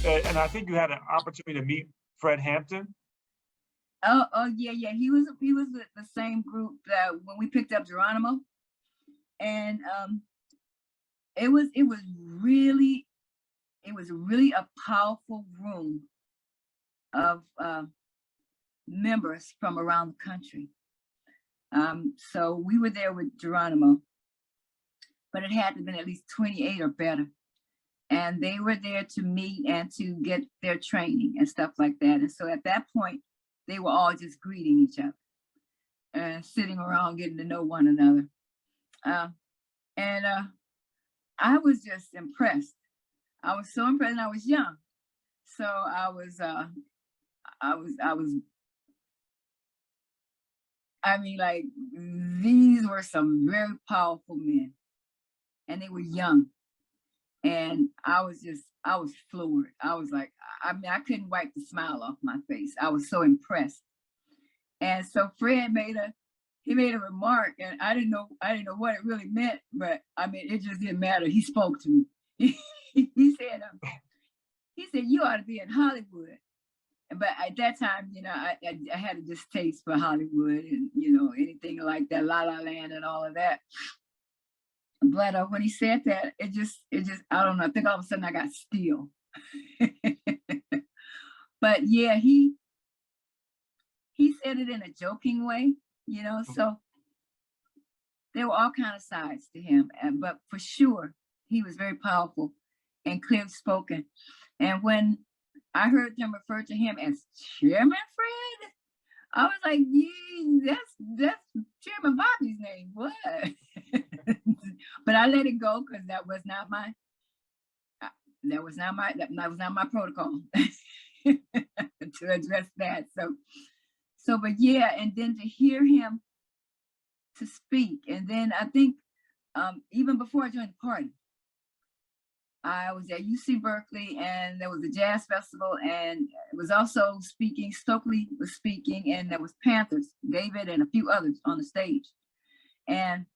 and I think you had an opportunity to meet Fred Hampton. Oh yeah. He was with the same group that when we picked up Geronimo, and it was really a powerful room of members from around the country. So we were there with Geronimo, but it had to have been at least 28 or better. And they were there to meet and to get their training and stuff like that. And so at that point, they were all just greeting each other and sitting around getting to know one another. And I was just impressed. I was so impressed, and I was young. So like, these were some very powerful men, and they were young. And I was floored. I was like, I couldn't wipe the smile off my face. I was so impressed. And so Fred made a remark, and I didn't know what it really meant, but I mean, it just didn't matter. He spoke to me. He said, you ought to be in Hollywood. But at that time, you know, I had a distaste for Hollywood and, you know, anything like that, La La Land and all of that. But when he said that, it just, I don't know, I think all of a sudden I got still. But yeah, he said it in a joking way, you know, so there were all kinds of sides to him, but for sure, he was very powerful and clear spoken. And when I heard them refer to him as Chairman Fred, I was like, yeah, that's Chairman Bobby's name. What? But I let it go because that was not my protocol to address that. But yeah, and then to hear him to speak, and then I think even before I joined the party, I was at UC Berkeley, and there was a jazz festival, and it was also speaking. Stokely was speaking, and there was Panthers, David, and a few others on the stage. And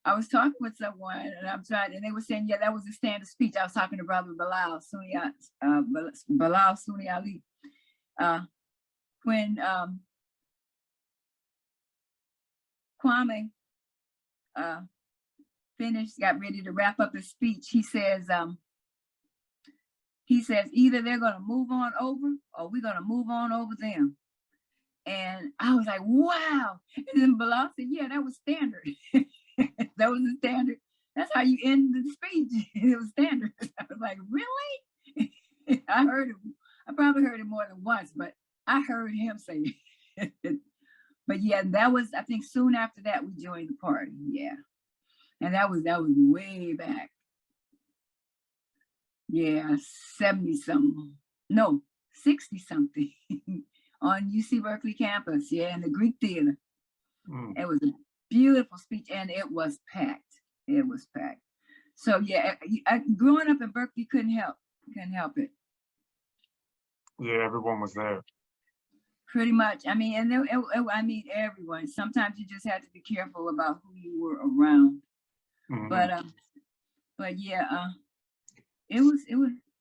I was talking with someone, and they were saying, yeah, that was a standard speech. I was talking to Brother Bilal Sunni-Ali. When Kwame got ready to wrap up his speech, he says either they're going to move on over or we're going to move on over them. And I was like, wow. And then Bilal said, yeah, that was standard. That was the standard. That's how you end the speech. It was standard. I was like, really? I heard it. I probably heard it more than once, but I heard him say it. But yeah, that was, I think soon after that, we joined the party. Yeah. And that was way back. Yeah, 70-something. No, 60-something on UC Berkeley campus. Yeah, in the Greek Theater. It was a beautiful speech, and it was packed. It was packed. So yeah, growing up in Berkeley couldn't help it. Yeah, everyone was there. Pretty much. I mean, and I mean everyone. Sometimes you just had to be careful about who you were around. Mm-hmm. But yeah, it was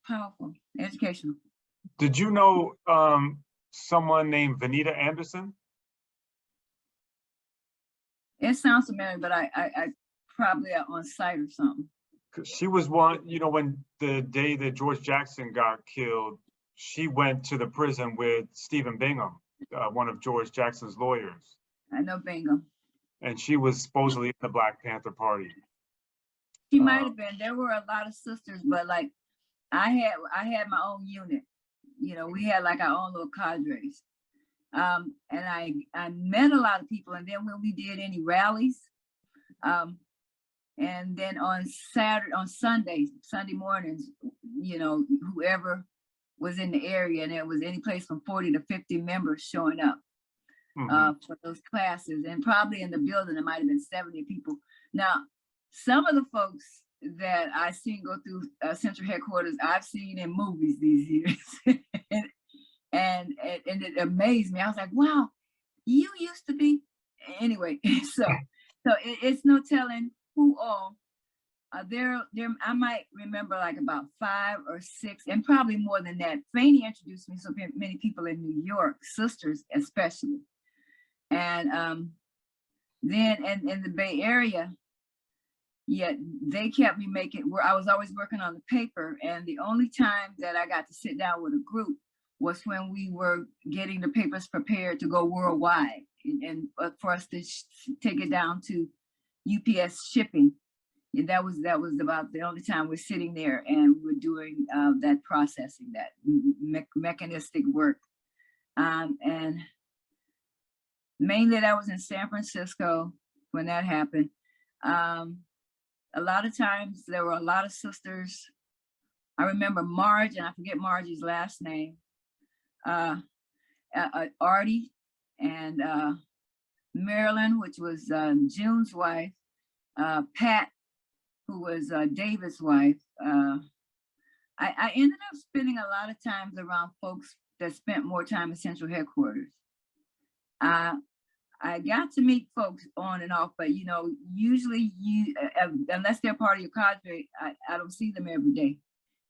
powerful, educational. Did you know someone named Vanita Anderson? It sounds familiar, but I probably on site or something. She was one, you know, when the day that George Jackson got killed, she went to the prison with Stephen Bingham, one of George Jackson's lawyers. I know Bingham. And she was supposedly in the Black Panther Party. She might have been. There were a lot of sisters, but like I had my own unit. You know, we had like our own little cadres. And I met a lot of people. And then when we did any rallies, and then on Sunday mornings, you know, whoever was in the area, and it was any place from 40 to 50 members showing up for those classes. And probably in the building, it might have been 70 people. Now, some of the folks that I seen go through central headquarters, I've seen in movies these years. and it amazed me. I was like, wow, you used to be, anyway. So it's no telling who all I might remember like about 5 or 6, and probably more than that. Fanny introduced me to so many people in New York, sisters especially. And then in the Bay Area, yeah, they kept me where I was always working on the paper. And the only time that I got to sit down with a group was when we were getting the papers prepared to go worldwide, and for us to take it down to UPS shipping. And that was about the only time we're sitting there and we're doing that processing, that mechanistic work. And mainly that was in San Francisco when that happened. A lot of times there were a lot of sisters. I remember Marge, and I forget Margie's last name, Artie, and Marilyn, which was June's wife, Pat, who was David's wife. I ended up spending a lot of times around folks that spent more time in central headquarters. I got to meet folks on and off, but usually unless they're part of your cadre, I don't see them every day.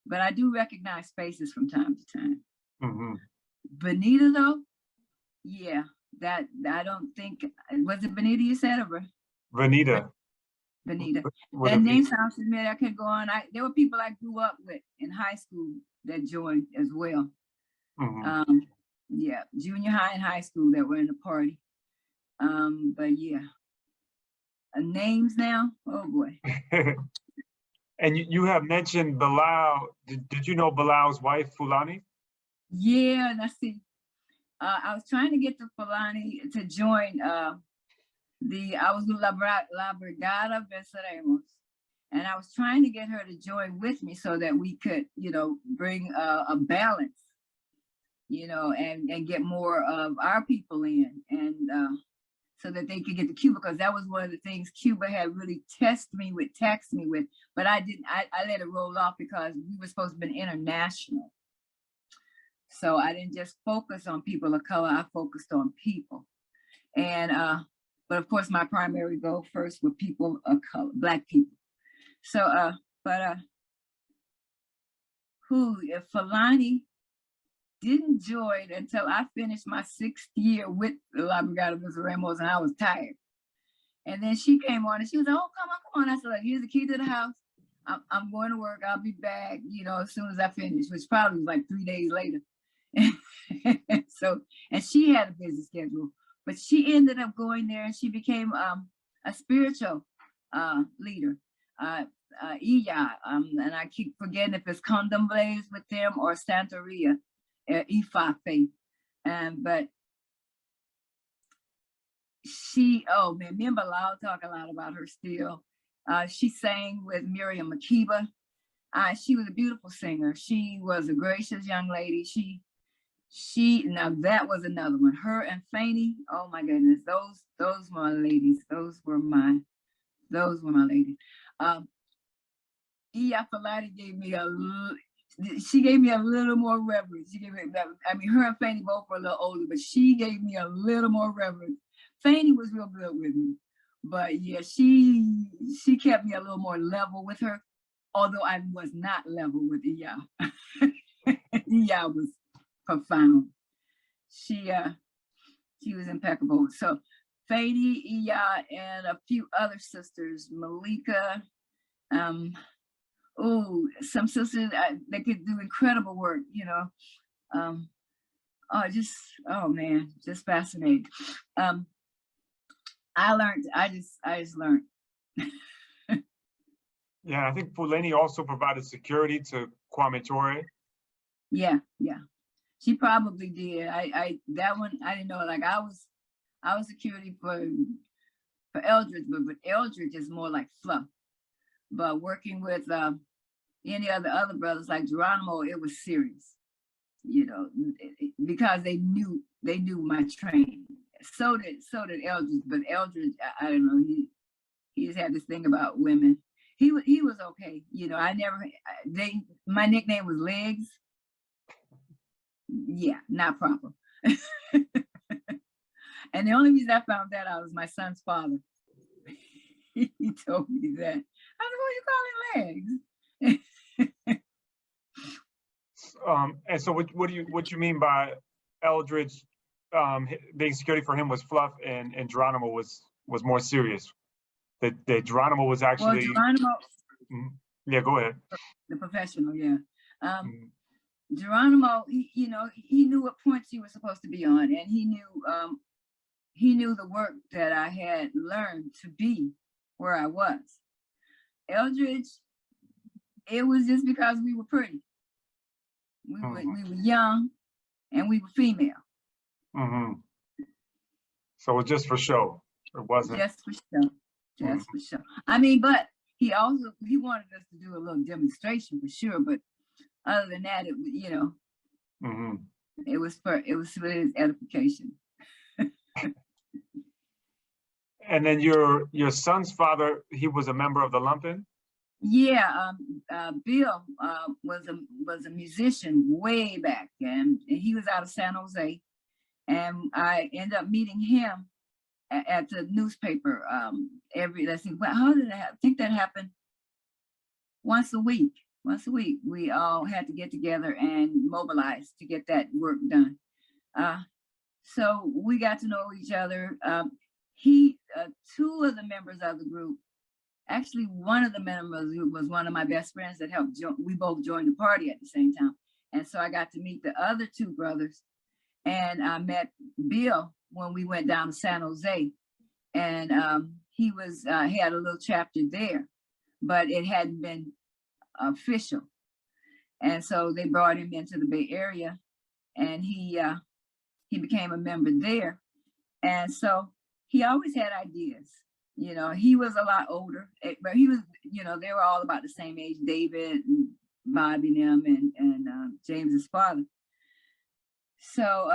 But I do recognize faces from time to time. Mm-hmm. Vanita, though, yeah, that I don't think, was it Vanita you said, or Vanita? Vanita. That name sounds familiar. I could go on. There were people I grew up with in high school that joined as well. Mm-hmm. Yeah, junior high and high school that were in the party. But yeah, names now. Oh boy. And you have mentioned Bilal. Did you know Bilal's wife, Fulani? Yeah, and I see. I was trying to get the Fulani to join. I was with La Brigada Venceremos, and I was trying to get her to join with me so that we could, bring a balance, and get more of our people in, and so that they could get to Cuba, because that was one of the things Cuba had really taxed me with, but I didn't. I let it roll off because we were supposed to be international. So I didn't just focus on people of color, I focused on people. And, but of course my primary goal first were people of color, Black people. So, if Fulani didn't join until I finished my 6th year with the La Brigada Venceremos, and I was tired. And then she came on and she was like, oh, come on. I said, like, here's the key to the house. I'm going to work, I'll be back, as soon as I finish, which probably was like 3 days later. So, and she had a busy schedule, but she ended up going there and she became a spiritual leader, Iya, and I keep forgetting if it's Condombles with them or Santeria, Ifa faith. But she, oh man, me and Bilal talk a lot about her still. She sang with Miriam Makeba. She was a beautiful singer. She was a gracious young lady. Now that was another one. Her and Fanny, oh my goodness, those were my ladies. Those were my ladies. Iya Fulani gave me a little more reverence. She gave me that. I mean, her and Fanny both were a little older, but she gave me a little more reverence. Fanny was real good with me, but yeah, she kept me a little more level with her, although I was not level with Iya. Iya was profound. She was impeccable. So Fanny, Iya, and a few other sisters, Malika, some sisters that could do incredible work, just fascinating. I just learned. Yeah, I think Fulani also provided security to Kwame Ture. Yeah. She probably did. That one I didn't know. Like I was security for Eldridge, but Eldridge is more like fluff. But working with any other brothers like Geronimo, it was serious. Because they knew my training. So did Eldridge, but Eldridge, I don't know. He just had this thing about women. He was okay. My nickname was Legs. Yeah, not proper. And the only reason I found that out was my son's father. He told me that. I said, what you call it, legs? And so what you mean by Eldridge being security for him was fluff and Geronimo was more serious? That Geronimo was actually. Well, Geronimo. Yeah, go ahead. The professional, yeah. Geronimo, he knew what points he was supposed to be on, and he knew the work that I had learned to be where I was. Eldridge, it was just because we were pretty. We were young, and we were female. So it was just for show. It wasn't. Just for show. Just for show. I mean, but he wanted us to do a little demonstration for sure. But other than that, it was for his edification. And then your son's father, he was a member of the Lumpin? Yeah, Bill was a musician way back, and he was out of San Jose, and I ended up meeting him at the newspaper how did that happen? I think that happened once a week. We all had to get together and mobilize to get that work done. So we got to know each other. Two of the members of the group, actually one of the members was one of my best friends that helped. We both joined the party at the same time. And so I got to meet the other two brothers, and I met Bill when we went down to San Jose, and he had a little chapter there, but it hadn't been official. And so they brought him into the Bay Area, and he became a member there. And so he always had ideas. He was a lot older, but he was, they were all about the same age, David and Bobby and them and James's father. So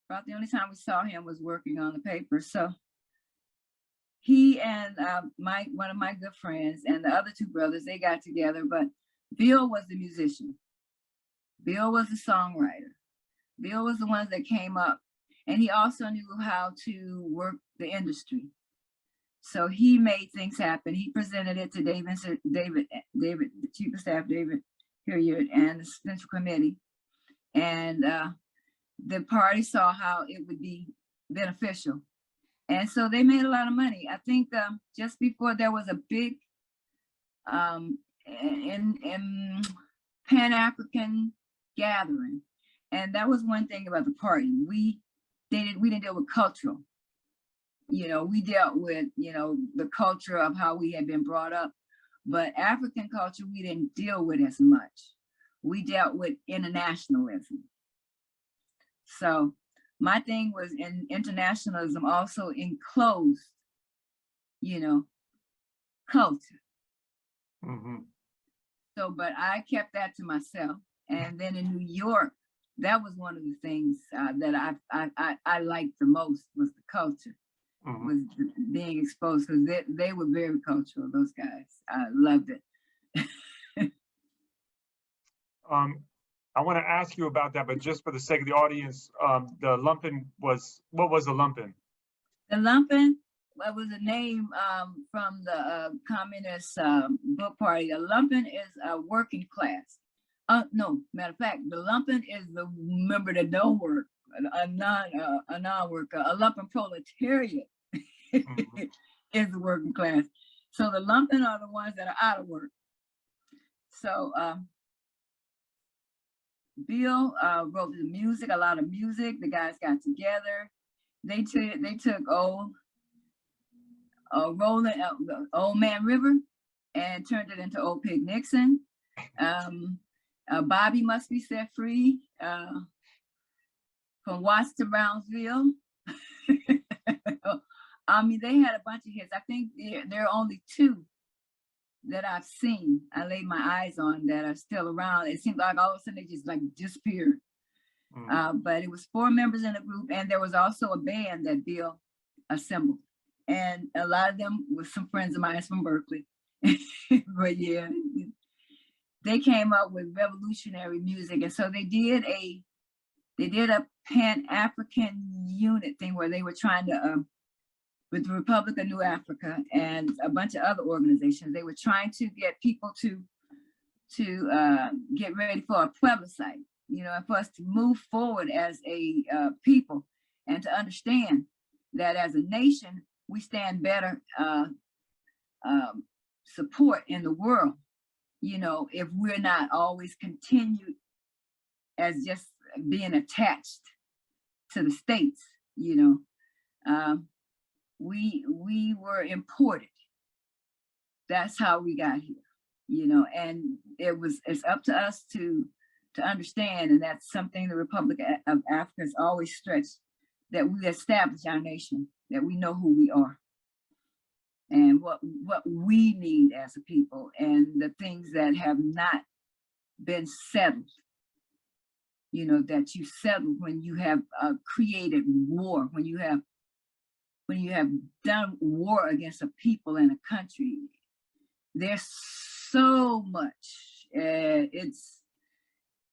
about the only time we saw him was working on the paper. So he and one of my good friends and the other two brothers, they got together, but Bill was the musician. Bill was the songwriter. Bill was the one that came up, and he also knew how to work the industry. So he made things happen. He presented it to David, the Chief of Staff, David Hilliard, and the Central Committee. And the party saw how it would be beneficial. And so they made a lot of money. I think just before there was a big in Pan-African gathering. And that was one thing about the party. We didn't deal with cultural. We dealt with, the culture of how we had been brought up, but African culture, we didn't deal with as much. We dealt with internationalism. So my thing was in internationalism also enclosed, culture. So, but I kept that to myself. And then in New York, that was one of the things that I liked the most was the culture, was being exposed, because they were very cultural, those guys. I loved it. I want to ask you about that, but just for the sake of the audience, the Lumpin what was the Lumpin? The Lumpin was a name from the Communist book party. The Lumpin is a working class. No, matter of fact, the Lumpin is the member that don't work, a non-worker. A Lumpin proletariat is the working class. So the Lumpin are the ones that are out of work. So Bill wrote the music, a lot of music. The guys got together. They took old Man River and turned it into Old Pig Nixon. Bobby Must Be Set Free, from Watts to Brownsville. I mean, they had a bunch of hits. I think there are only two that I've seen, I laid my eyes on, that are still around. It seemed like all of a sudden they just disappeared. But it was 4 members in the group, and there was also a band that Bill assembled. And a lot of them was some friends of mine from Berkeley. But yeah, they came up with revolutionary music. And so they did a Pan-African unit thing where they were trying to with the Republic of New Afrika and a bunch of other organizations. They were trying to get people to get ready for a plebiscite, you know, and for us to move forward as a people, and to understand that as a nation, we stand better support in the world, you know, if we're not always continued as just being attached to the states, you know. We were imported. That's how we got here, you know, and it's up to us to understand, and that's something the Republic of Afrika has always stressed, that we establish our nation, that we know who we are and what we need as a people, and the things that have not been settled, you know, that you settle when you have created war, when you have done war against a people and a country. There's so much, and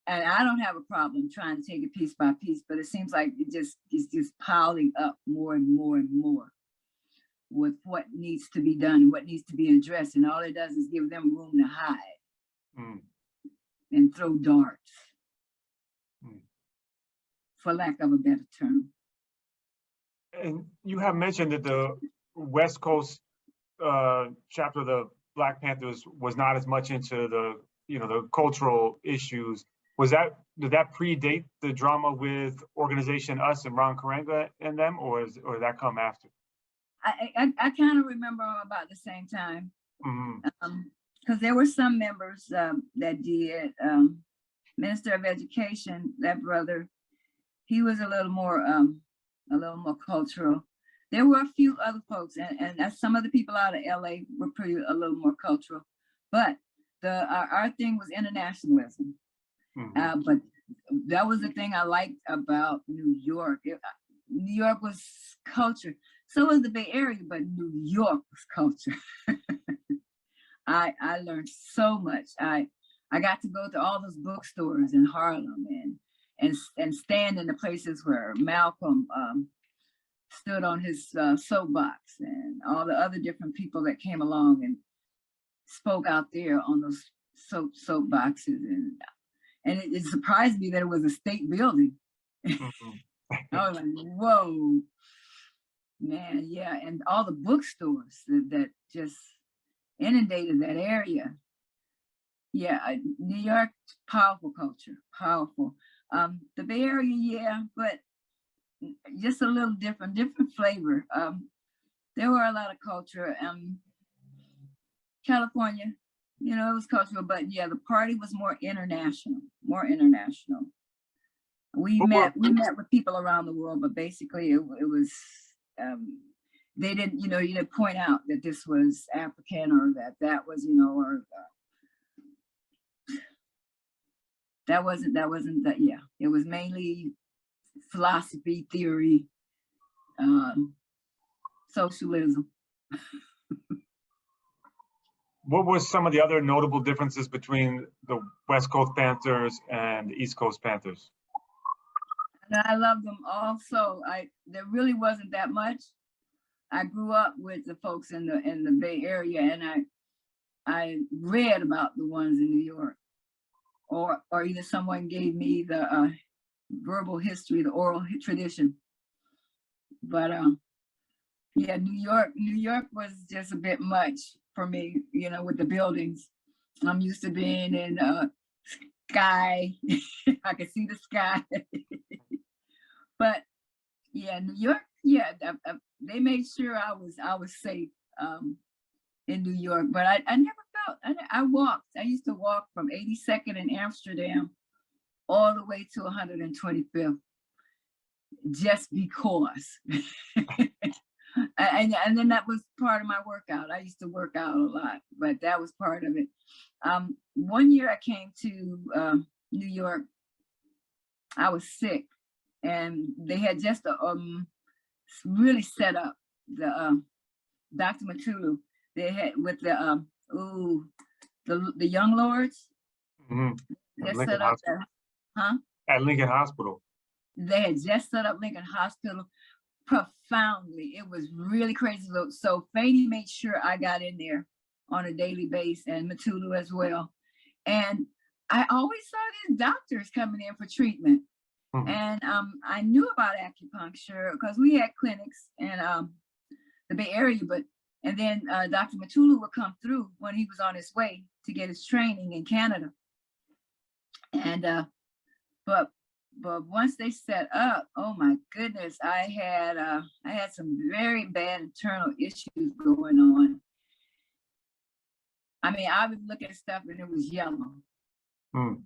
I don't have a problem trying to take it piece by piece, but it seems like it's just piling up more and more and more with what needs to be done and what needs to be addressed, and all it does is give them room to hide and throw darts, for lack of a better term. And you have mentioned that the West Coast chapter of the Black Panthers was not as much into the, you know, the cultural issues. Did that predate the drama with Organization Us and Ron Karenga and them, or did that come after? I kind of remember about the same time, because there were some members that did. Minister of Education, that brother, he was a little more cultural. There were a few other folks, and some of the people out of LA were a little more cultural, but our thing was internationalism. But that was the thing I liked about New York. New York was culture. So was the Bay Area, but New York was culture. I learned so much. I got to go to all those bookstores in Harlem and stand in the places where Malcolm stood on his soapbox, and all the other different people that came along and spoke out there on those soapboxes, and it surprised me that it was a state building. I was like, whoa, man, yeah, and all the bookstores that just inundated that area. Yeah, New York, powerful culture, powerful. The Bay Area, yeah, but just a little different flavor. There were a lot of culture. California, you know, it was cultural, but yeah, the party was more international. We met with people around the world, but basically it was, they didn't, you know, you didn't point out that this was African or that was, you know, or that wasn't that, yeah. It was mainly philosophy, theory, socialism. What were some of the other notable differences between the West Coast Panthers and the East Coast Panthers? And I love them also. There really wasn't that much. I grew up with the folks in the Bay Area, and I read about the ones in New York, or either someone gave me the verbal history, the oral tradition. But yeah, New York was just a bit much for me, you know, with the buildings. I'm used to being in sky. I could see the sky. But yeah, New York, yeah, they made sure I was safe in New York. But I never felt, I walked. I used to walk from 82nd in Amsterdam all the way to 125th, just because. And then that was part of my workout. I used to work out a lot, but that was part of it. One year I came to New York, I was sick, and they had just really set up the Dr. Mutulu. They had with the Young Lords. They set up at Lincoln Hospital. They had just set up Lincoln Hospital profoundly. It was really crazy. So Fanny made sure I got in there on a daily basis, and Mutulu as well. And I always saw these doctors coming in for treatment. Mm-hmm. And I knew about acupuncture because we had clinics in the Bay Area, and then Dr. Mutulu would come through when he was on his way to get his training in Canada. And but once they set up, oh my goodness, I had some very bad internal issues going on. I mean, I would look at stuff and it was yellow. Mm.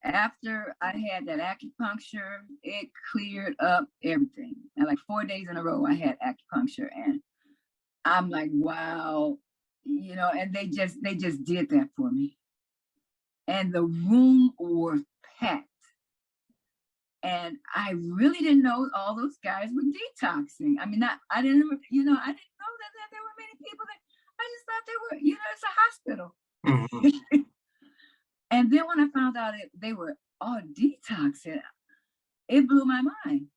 After I had that acupuncture, it cleared up everything. And like 4 days in a row, I had acupuncture, and I'm like, wow, you know. And they just did that for me, and the room was packed. And I really didn't know all those guys were detoxing. I mean, I didn't know that there were many people that. I just thought they were, it's a hospital. Mm-hmm. And then when I found out they were all detoxing, it blew my mind.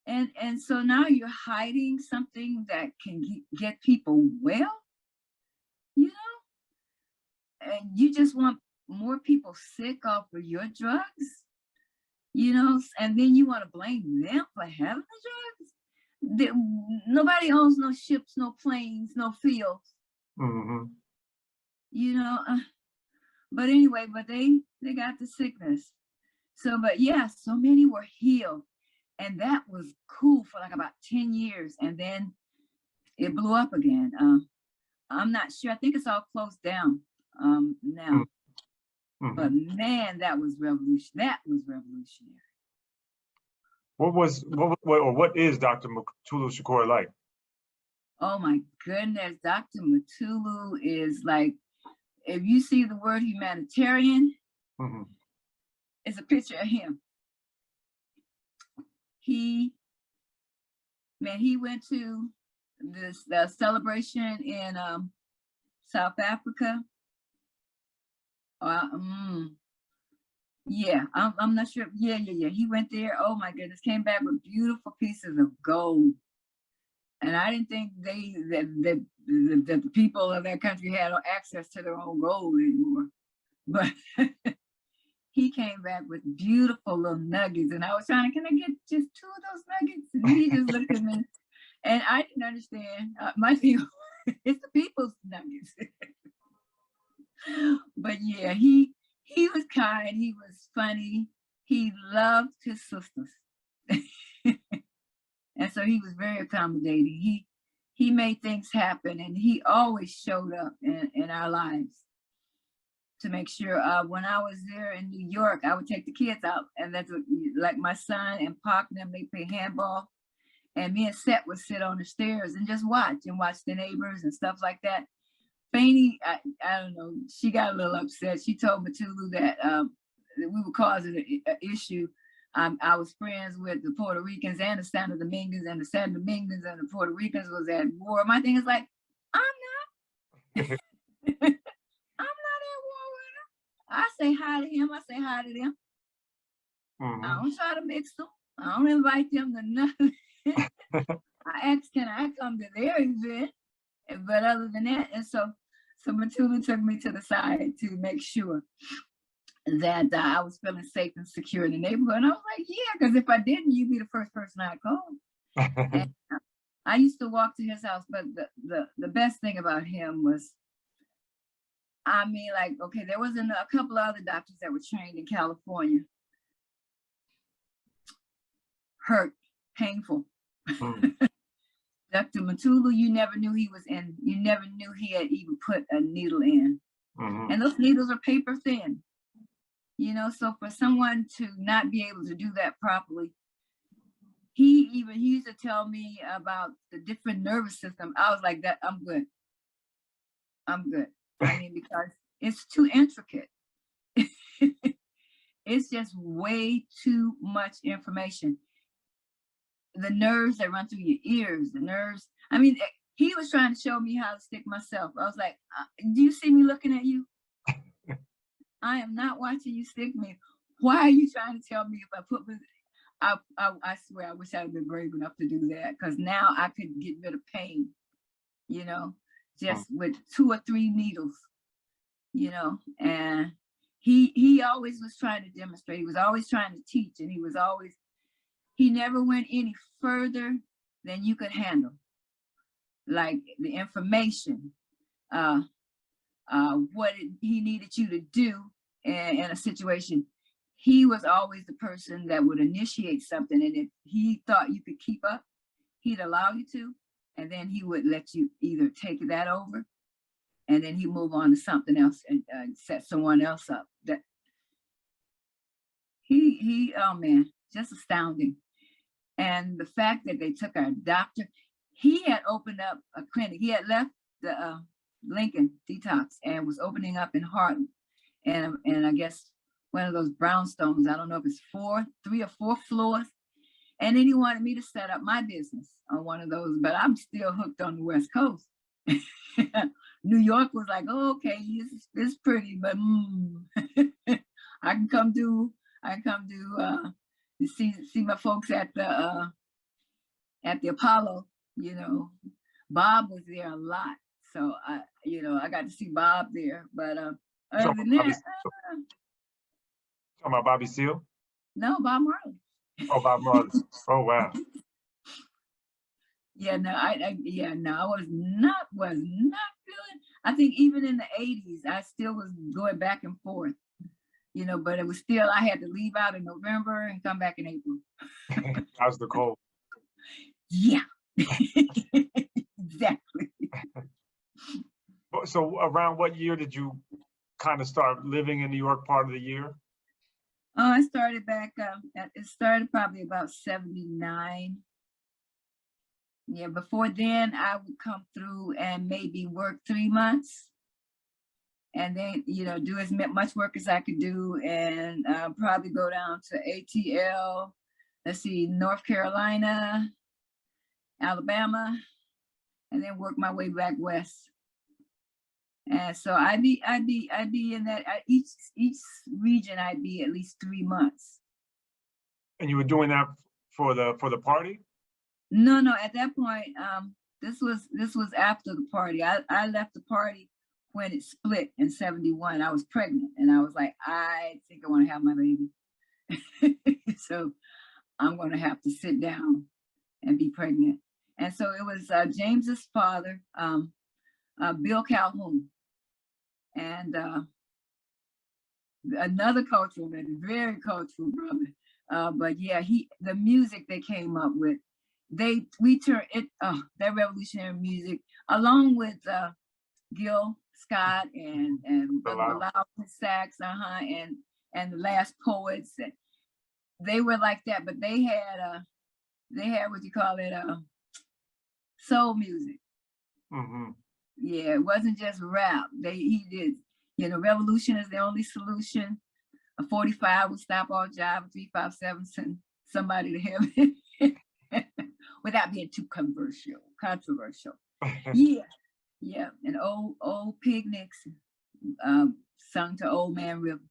And so now you're hiding something that can get people well, and you just want more people sick off of your drugs, and then you want to blame them for having the drugs. Nobody owns no ships, no planes, no fields. Mm-hmm. But anyway, they got the sickness. So many were healed, and that was cool for like about 10 years, and then it blew up again. I'm not sure. I think it's all closed down now. Mm-hmm. But man, that was revolution. That was revolutionary. What is Dr. Mutulu Shakur like? Oh my goodness, Dr. Mutulu is like, if you see the word humanitarian, mm-hmm. It's a picture of him. He went to the celebration in South Africa. Yeah, I'm not sure. Yeah. He went there. Oh my goodness, came back with beautiful pieces of gold. And I didn't think that the people of that country had access to their own gold anymore. But he came back with beautiful little nuggets. And I was trying, can I get just 2 of those nuggets? And he just looked at me. And I didn't understand. My thing, it's the people's nuggets. But yeah, he was kind. He was funny. He loved his sisters. And so he was very accommodating. He made things happen, and he always showed up in our lives to make sure. When I was there in New York, I would take the kids out, and that's what, like my son and Pac and them, they play handball, and me and Seth would sit on the stairs and just watch the neighbors and stuff like that. Fanny, I don't know, she got a little upset. She told Mutulu that we were causing an issue. I was friends with the Puerto Ricans and the Santo Domingans, and the Santo Domingans and the Puerto Ricans was at war. My thing is like, I'm not. I'm not at war with them. I say hi to him. I say hi to them. Mm-hmm. I don't try to mix them. I don't invite them to nothing. I ask, can I come to their event? But other than that, and so Mutulu took me to the side to make sure that I was feeling safe and secure in the neighborhood. And I was like, yeah, because if I didn't, you'd be the first person I'd call. And I used to walk to his house, but the best thing about him was, I mean, like, okay, there was a couple of other doctors that were trained in California. Hurt, painful. Dr. Mutulu, you never knew he had even put a needle in. Mm-hmm. And those needles are paper thin. So for someone to not be able to do that properly, he used to tell me about the different nervous system. I was like, that I'm good. I mean, because it's too intricate. It's just way too much information. The nerves that run through your ears, the nerves. I mean, he was trying to show me how to stick myself. I was like, do you see me looking at you? I am not watching you stick me. Why are you trying to tell me if I put my... I swear I wish I had been brave enough to do that, because now I could get rid of pain, you know, just with 2 or 3 needles, you know. And he always was trying to demonstrate. He was always trying to teach, and he never went any further than you could handle, like the information, what he needed you to do in a situation. He was always the person that would initiate something, and if he thought you could keep up, he'd allow you to, and then he would let you either take that over, and then he'd move on to something else and set someone else up. That he oh man, just astounding. And the fact that they took our doctor, he had opened up a clinic. He had left the Lincoln Detox and was opening up in Harlem, and I guess one of those brownstones. I don't know if it's 3 or 4 floors. And then he wanted me to set up my business on one of those, but I'm still hooked on the West Coast. New York was like, oh, okay, it's pretty, but I can come do see my folks at the Apollo. You know, Bob was there a lot, so I got to see Bob there. But other than that, talking about Bobby Seale? No, Bob Marley. Oh, Bob Marley. Oh, wow. Yeah, no, I was not feeling. I think even in the 80s, I still was going back and forth, you know, but it was still, I had to leave out in November and come back in April. How's the cold? Yeah, exactly. So around what year did you kind of start living in New York part of the year? Oh, I started back, it started probably about 79. Yeah, before then I would come through and maybe work 3 months and then, you know, do as much work as I could do, and probably go down to ATL, let's see, North Carolina, Alabama, and then work my way back west. And so I'd be in that each region. I'd be at least 3 months. And you were doing that for the party? No. At that point, this was after the party. I left the party when it split in 71. I was pregnant, and I was like, I think I want to have my baby. So I'm going to have to sit down and be pregnant. And so it was James's father, Bill Calhoun. And another cultural man, very cultural brother. But yeah, the music they came up with, we turned it, that revolutionary music, along with Gil Scott and Bilal sax, and the Last Poets. They were like that, but they had what you call it, soul music. Mm-hmm. Yeah, it wasn't just rap. He did, you know, revolution is the only solution. A 45 would stop all jive, 357 send somebody to heaven without being too controversial. Yeah, and old picnics sung to Old Man River.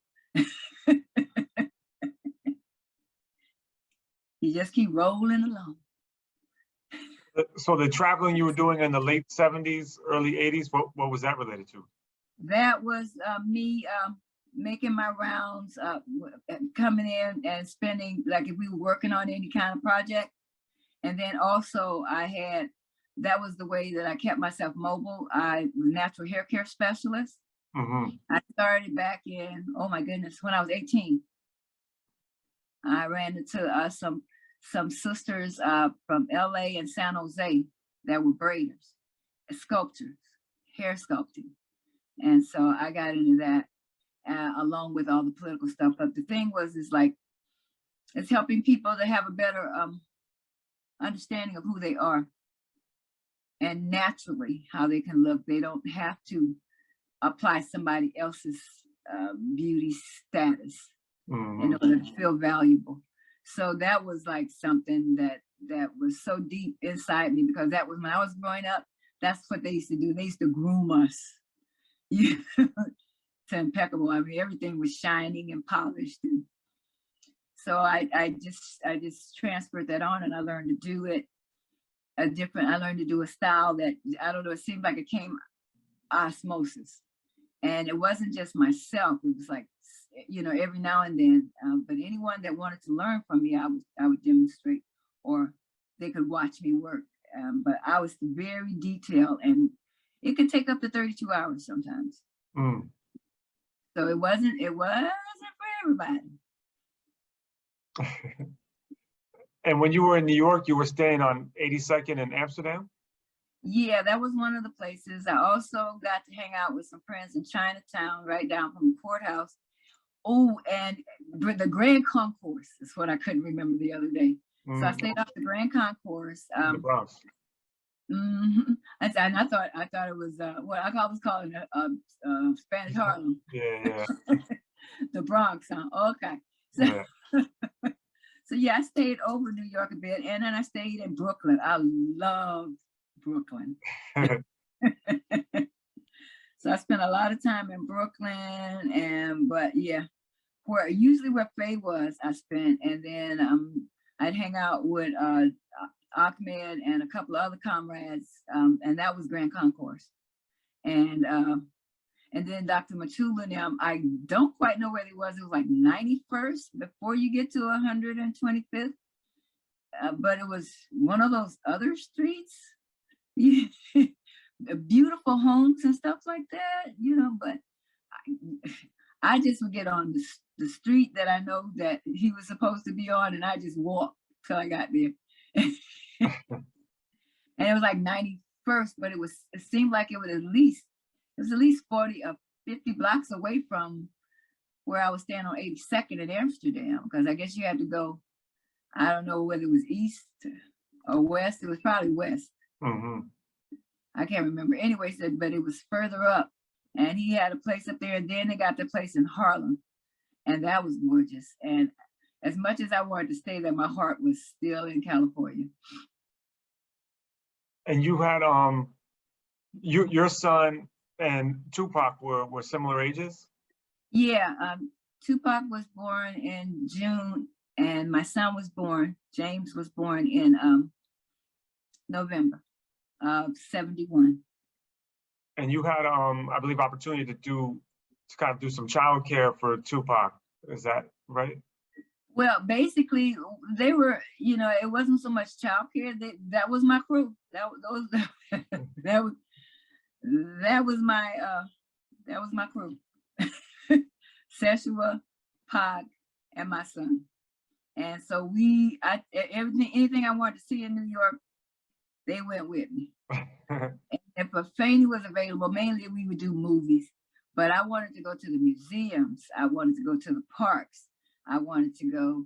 You just keep rolling along. So the traveling you were doing in the late 70s, early 80s, what was that related to? That was me making my rounds, coming in and spending, like if we were working on any kind of project. And then also that was the way that I kept myself mobile. I was a natural hair care specialist. Mm-hmm. I started back in, oh my goodness, when I was 18. I ran into some sisters from LA and San Jose that were braiders, sculptors, hair sculpting. And so I got into that along with all the political stuff. But the thing is like, it's helping people to have a better understanding of who they are and naturally how they can look. They don't have to apply somebody else's beauty status in order to feel valuable. So that was like something that was so deep inside me, because that was when I was growing up. That's what they used to do. They used to groom us, to impeccable. I mean, everything was shining and polished. And So I just transferred that on, and I learned to do it I learned to do a style that, I don't know, it seemed like it came osmosis. And it wasn't just myself, it was like, you know, every now and then, but anyone that wanted to learn from me, I would demonstrate, or they could watch me work. But I was very detailed, and it could take up to 32 hours sometimes. Mm. So it wasn't for everybody. And when you were in New York, you were staying on 82nd in Amsterdam? Yeah, that was one of the places. I also got to hang out with some friends in Chinatown, right down from the courthouse. Oh, and the Grand Concourse is what I couldn't remember the other day. So I stayed off the Grand Concourse. The Bronx. And I thought it was what I was calling Spanish Harlem. Yeah. The Bronx, huh? Okay. So, Yeah. so yeah, I stayed over New York a bit, and then I stayed in Brooklyn. I loved Brooklyn. So I spent a lot of time in Brooklyn, but yeah, usually where Faye was, I spent, and then I'd hang out with Ahmed and a couple of other comrades, and that was Grand Concourse. And then Dr. Mutulu, now I don't quite know where he was. It was like 91st before you get to 125th, but it was one of those other streets, beautiful homes and stuff like that, you know. But I just would get on the street that I know that he was supposed to be on, and I just walked till I got there. And it was like 91st, but it seemed like it was at least 40 or 50 blocks away from where I was staying on 82nd in Amsterdam, because I guess you had to go, I don't know whether it was east or west. It was probably west. Mm-hmm. I can't remember. Anyway, but it was further up, and he had a place up there, and then they got the place in Harlem, and that was gorgeous. And as much as I wanted to stay there, my heart was still in California. And you had your son and Tupac were similar ages? Yeah, Tupac was born in June, and my son was born, James was born in November of 71. And you had I believe opportunity to kind of do some childcare for Tupac. Is that right? Well, basically, they were, you know, it wasn't so much childcare. That was my crew. That was my crew. Seshua, Pac, and my son. And so anything I wanted to see in New York, they went with me. And if Afeni was available, mainly we would do movies. But I wanted to go to the museums. I wanted to go to the parks. I wanted to go,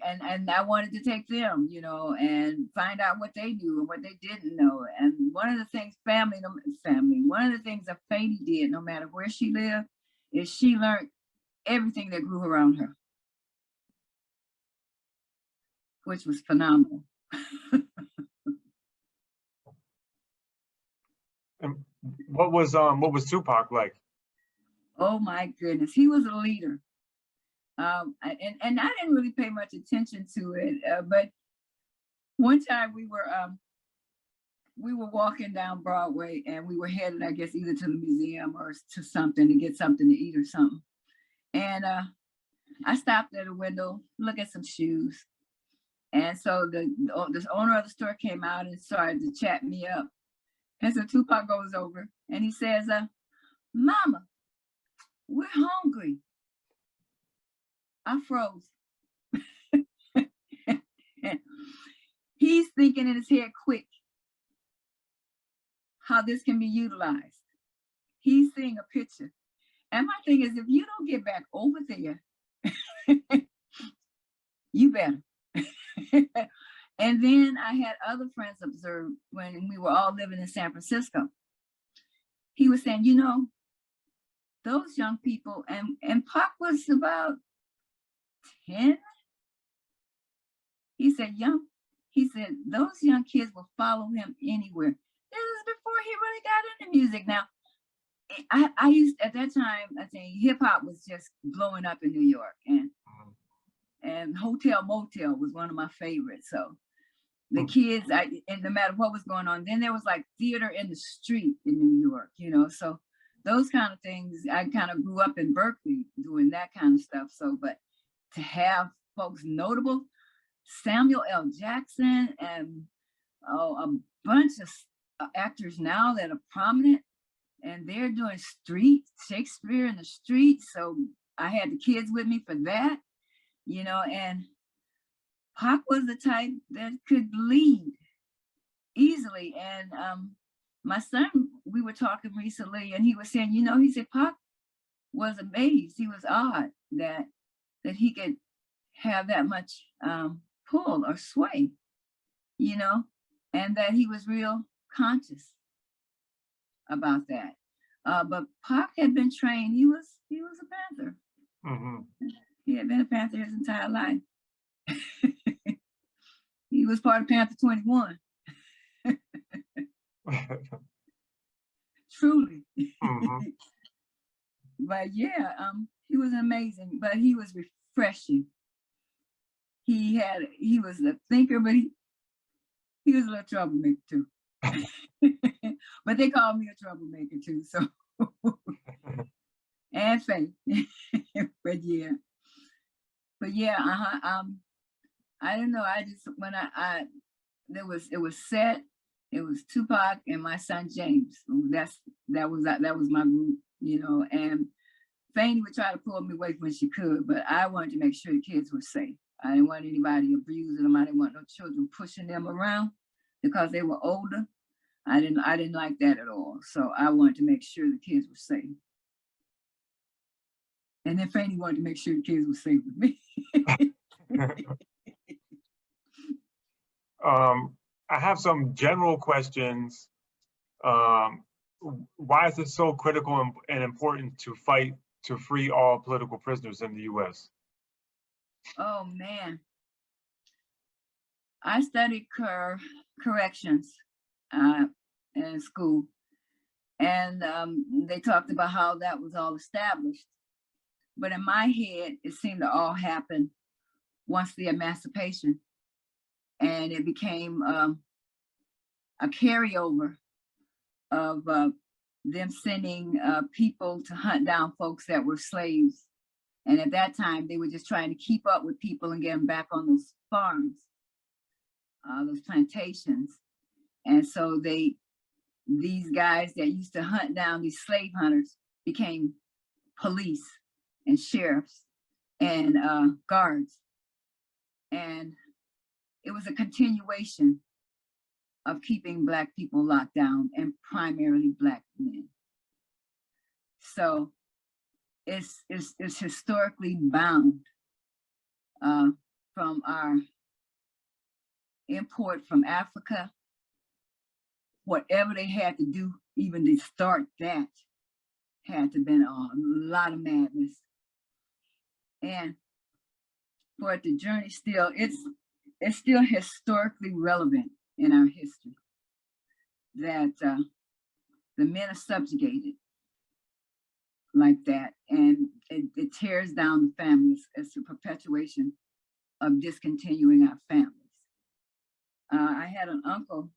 and I wanted to take them, you know, and find out what they knew and what they didn't know. And one of the things one of the things Afeni did, no matter where she lived, is she learned everything that grew around her, which was phenomenal. And what was Tupac like? Oh my goodness, he was a leader. And I didn't really pay much attention to it, but one time we were walking down Broadway, and we were headed, I guess, either to the museum or to something to get something to eat or something. And I stopped at a window, look at some shoes. And so the owner of the store came out and started to chat me up. And so Tupac goes over and he says, "Mama, we're hungry." I froze. He's thinking in his head quick how this can be utilized. He's seeing a picture. And my thing is, if you don't get back over there, you better. And then I had other friends observe when we were all living in San Francisco. He was saying, you know, those young people, and Pac was about 10. He said, those young kids will follow him anywhere. This is before he really got into music. Now, I used, at that time, I think hip hop was just blowing up in New York. and Hotel Motel was one of my favorites. So the kids, and no matter what was going on, then there was like theater in the street in New York, you know, so those kind of things. I kind of grew up in Berkeley doing that kind of stuff. So, but to have folks notable, Samuel L. Jackson and a bunch of actors now that are prominent, and they're doing Shakespeare in the street. So I had the kids with me for that, you know, and Pac was the type that could lead easily. And my son, we were talking recently, and he was saying, you know, he said Pac was amazed. He was awed that he could have that much pull or sway, you know, and that he was real conscious about that. But Pac had been trained. He was a Panther. He had been a Panther his entire life. He was part of Panther 21. Truly. But yeah, he was amazing, but he was refreshing. He was a thinker, but he was a little troublemaker too. But they called me a troublemaker too, so and Faith. But yeah. I don't know. I just when it was set. It was Tupac and my son James. That was my group, you know. And Fanny would try to pull me away when she could, but I wanted to make sure the kids were safe. I didn't want anybody abusing them. I didn't want no children pushing them around because they were older. I didn't like that at all. So I wanted to make sure the kids were safe. And then Fanny wanted to make sure the kids were safe with me. I have some general questions. Why is it so critical and important to fight to free all political prisoners in the U.S.? Oh man, I studied corrections in school, and they talked about how that was all established. But in my head, it seemed to all happen once the emancipation. And it became a carryover of them sending people to hunt down folks that were slaves. And at that time, they were just trying to keep up with people and get them back on those farms, those plantations. And so these guys that used to hunt down these slave hunters became police and sheriffs and guards. And it was a continuation of keeping Black people locked down, and primarily Black men. So it's historically bound from our import from Africa. Whatever they had to do, even to start that, had to have been a lot of madness. And for it to journey still, it's still historically relevant in our history that the men are subjugated like that, and it tears down the families. It's a perpetuation of discontinuing our families. I had an uncle,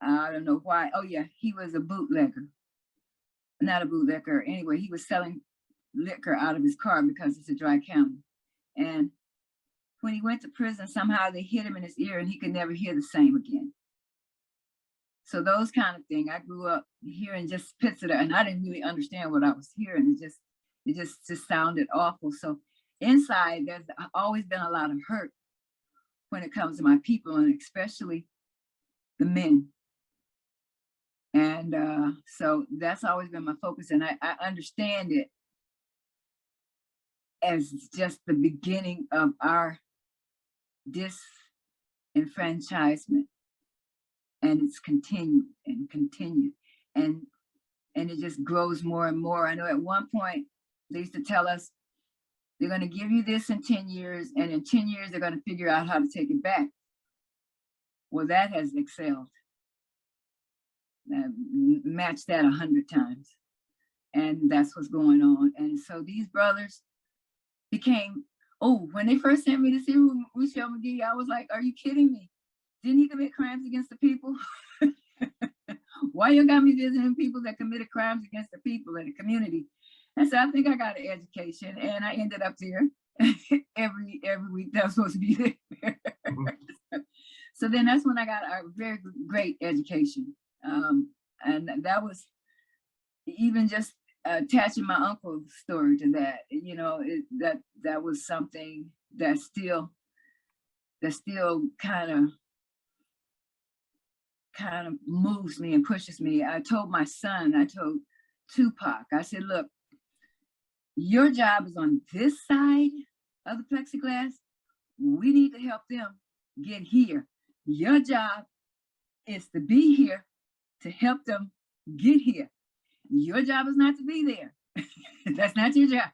I don't know why, oh yeah, he was a bootlegger. Not a bootlegger, anyway, he was selling liquor out of his car because it's a dry county. And when he went to prison, somehow they hit him in his ear and he could never hear the same again. So those kind of things, I grew up hearing just bits of that, and I didn't really understand what I was hearing. It just sounded awful. So inside, there's always been a lot of hurt when it comes to my people, and especially the men. And so that's always been my focus, and I understand it as just the beginning of our disenfranchisement, and it's continued and continued, and it just grows more and more. I know at one point they used to tell us they're going to give you this in 10 years, and in 10 years they're going to figure out how to take it back. Well, that has excelled, matched that 100 times, and that's what's going on. And so these brothers became Oh, when they first sent me to see Ruchell Magee, I was like, are you kidding me? Didn't he commit crimes against the people? Why you got me visiting people that committed crimes against the people in the community? And so I think I got an education, and I ended up there every week that I was supposed to be there. So then that's when I got a very great education. And that was even just attaching my uncle's story to that, you know, that was something that still kind of moves me and pushes me. I told Tupac, I said, look, your job is on this side of the plexiglass. We need to help them get here. Your job is to be here to help them get here. Your job is not to be there. That's not your job.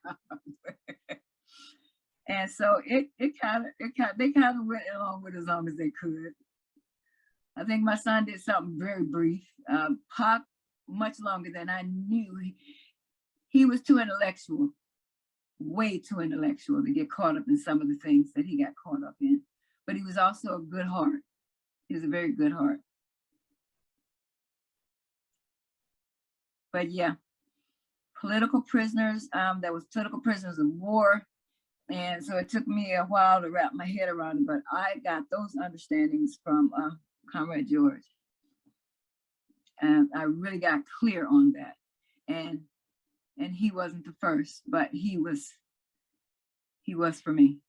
And so they kind of went along with as long as they could. I think my son did something very brief. Pac, much longer than I knew. He was too intellectual, way too intellectual to get caught up in some of the things that he got caught up in. But he was also a good heart. He was a very good heart. But yeah, political prisoners, there was political prisoners of war. And so it took me a while to wrap my head around it, but I got those understandings from Comrade George. And I really got clear on that. And he wasn't the first, but he was for me.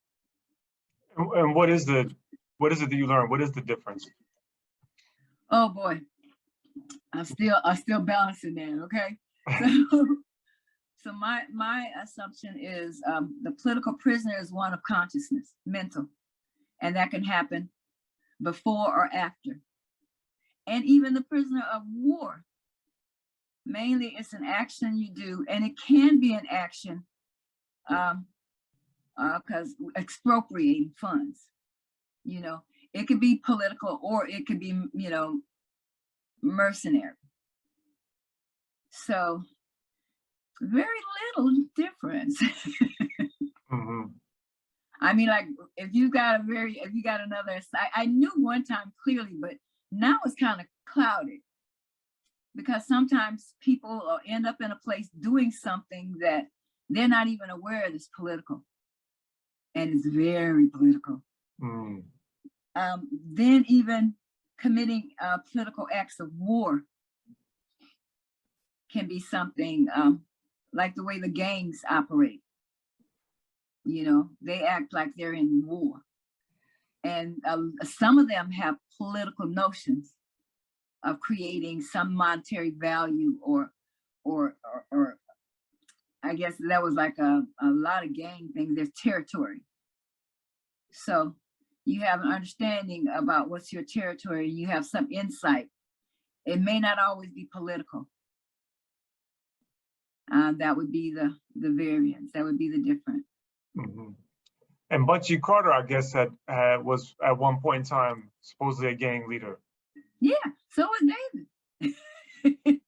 And what is it that you learned? What is the difference? Oh boy, I'm still balancing that, okay? So my assumption is the political prisoner is one of consciousness, mental, and that can happen before or after. And even the prisoner of war, mainly it's an action you do, and it can be an action because expropriating funds, you know, it could be political or it could be, you know, mercenary. So very little difference. Mm-hmm. I mean, like if you got another, I knew one time clearly, but now it's kind of clouded because sometimes people end up in a place doing something that they're not even aware of is political, and it's very political. Mm. Then even committing political acts of war can be something like the way the gangs operate. You know, they act like they're in war. And some of them have political notions of creating some monetary value or I guess that was like a lot of gang things, there's territory. So you have an understanding about what's your territory, you have some insight. It may not always be political. That would be the variance, that would be the difference. Mm-hmm. And Bunchy Carter, I guess, was at one point in time supposedly a gang leader. Yeah, so was David.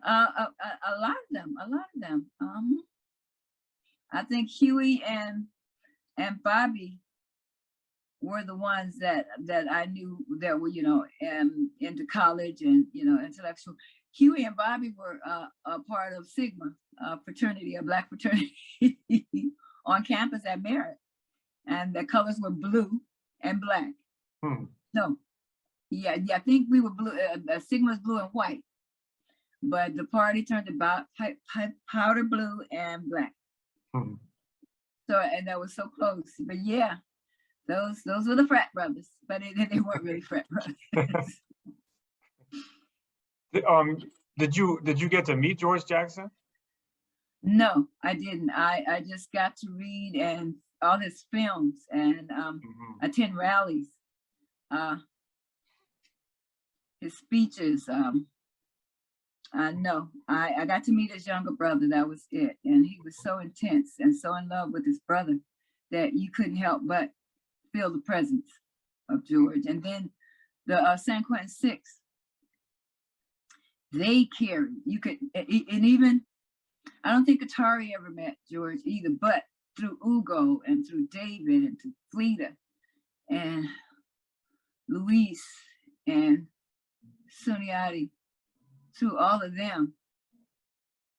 A lot of them. I think Huey and Bobby were the ones that I knew that were, you know, into college and, you know, intellectual. Huey and Bobby were a part of Sigma fraternity, a Black fraternity on campus at Merritt, and the colors were blue and black. No, yeah, I think we were blue. Sigma's blue and white, but the party turned about powder blue and black. So, and that was so close. But yeah, those were the frat brothers, but they weren't really frat brothers. Did you get to meet George Jackson? No, I didn't. I just got to read and all his films and attend rallies, his speeches. No, I got to meet his younger brother. That was it. And he was so intense and so in love with his brother that you couldn't help but feel the presence of George. And then the San Quentin Six, they carried, you could, and even, I don't think Khatari ever met George either, but through Ugo and through David and through Frida and Luis and Sunni-Ali, through all of them,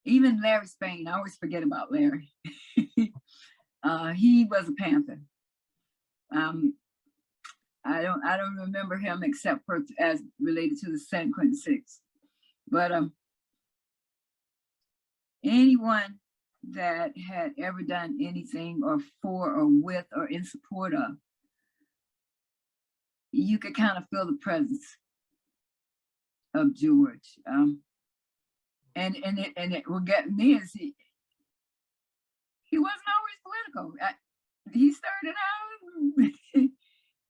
even Larry Spain, I always forget about Larry. He was a Panther. I don't remember him except for as related to the San Quentin Six. But anyone that had ever done anything or for or with or in support of, you could kind of feel the presence of George. And what got me is he wasn't always political. He started out,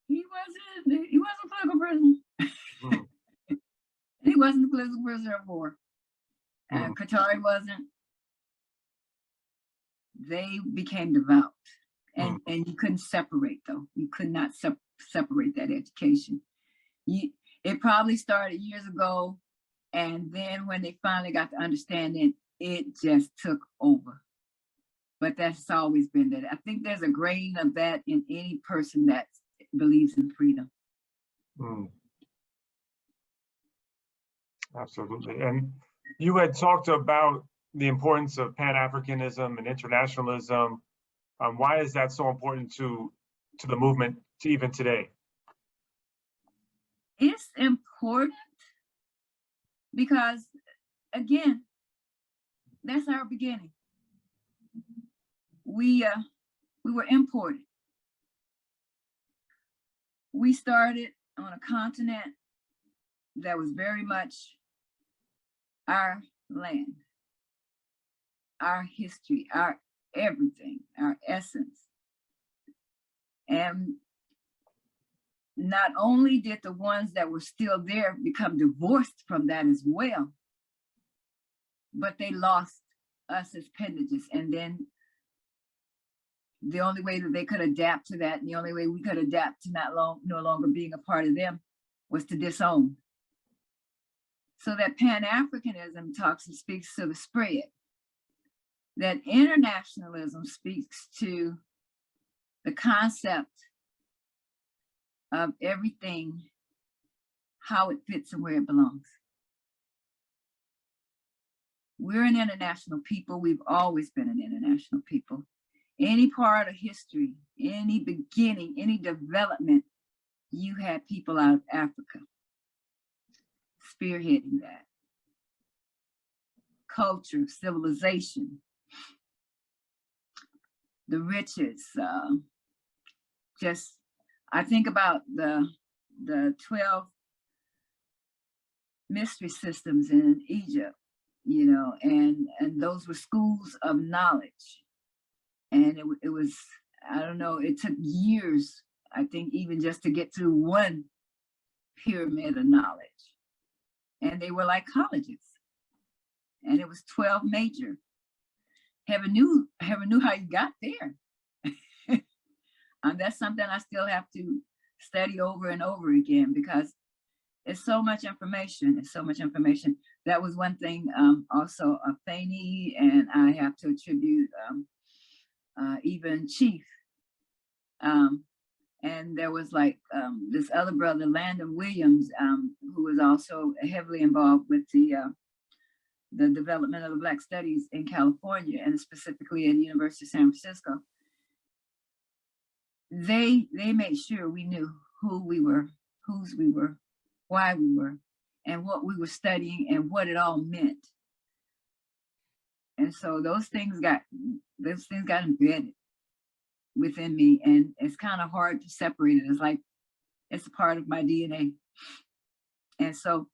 he wasn't a political prisoner. He wasn't a political prisoner of war. Khatari wasn't. They became devout. And you couldn't separate though. You could not separate that education. It probably started years ago. And then when they finally got to understanding, it just took over. But that's always been that. I think there's a grain of that in any person that believes in freedom. Absolutely. And you had talked about the importance of Pan-Africanism and internationalism. Why is that so important to the movement, to even today? It's important because, again, that's our beginning. We were imported. We started on a continent that was very much our land, our history, our everything, our essence. And not only did the ones that were still there become divorced from that as well, but they lost us as appendages. And then the only way that they could adapt to that, and the only way we could adapt to no longer being a part of them, was to disown. So that Pan-Africanism talks and speaks to the spread. That internationalism speaks to the concept of everything, how it fits and where it belongs. We're an international people. We've always been an international people. Any part of history, any beginning, any development, you had people out of Africa spearheading that. Culture, civilization, the riches, I think about the 12 mystery systems in Egypt, you know, and those were schools of knowledge. And it was, I don't know, it took years, I think, even just to get through one pyramid of knowledge. And they were like colleges. And it was 12 major. Heaven knew how you got there. That's something I still have to study over and over again, because it's so much information. It's so much information. That was one thing also Afeni, and I have to attribute even Chief. And there was like this other brother, Landon Williams, who was also heavily involved with the development of the Black Studies in California, and specifically at the University of San Francisco. They made sure we knew who we were, whose we were, why we were, and what we were studying and what it all meant. And so those things got embedded within me, and it's kind of hard to separate it. It's like it's a part of my DNA. And so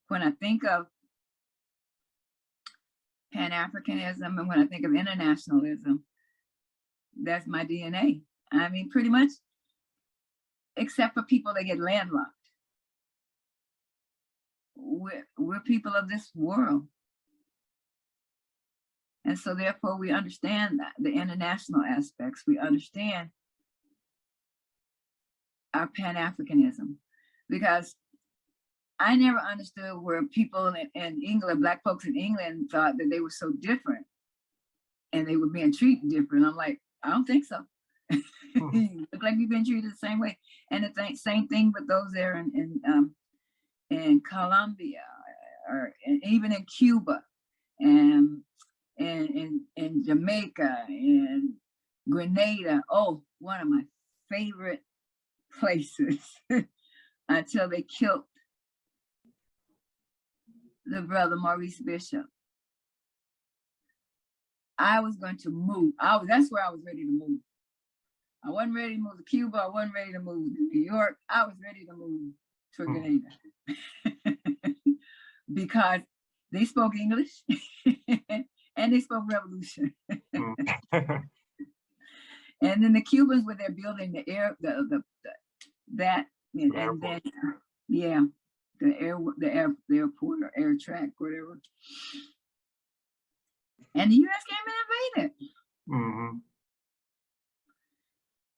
when I think of Pan-Africanism and when I think of internationalism, that's my DNA. I mean, pretty much, except for people that get landlocked. We're people of this world. And so therefore we understand that, the international aspects. We understand our Pan-Africanism, because I never understood where people in England, Black folks in England, thought that they were so different and they were being treated different. I'm like, I don't think so. Mhm. Look like you've been treated the same way. And the same thing with those there in Colombia, or even in Cuba, and in Jamaica, and Grenada. Oh, one of my favorite places until they killed the brother Maurice Bishop. I was going to move. That's where I was ready to move. I wasn't ready to move to Cuba. I wasn't ready to move to New York. I was ready to move to Grenada because they spoke English and they spoke revolution. And then the Cubans were there building the air, that, and then yeah, the airport or air track, whatever. And the U.S. came and invaded. Mm-hmm.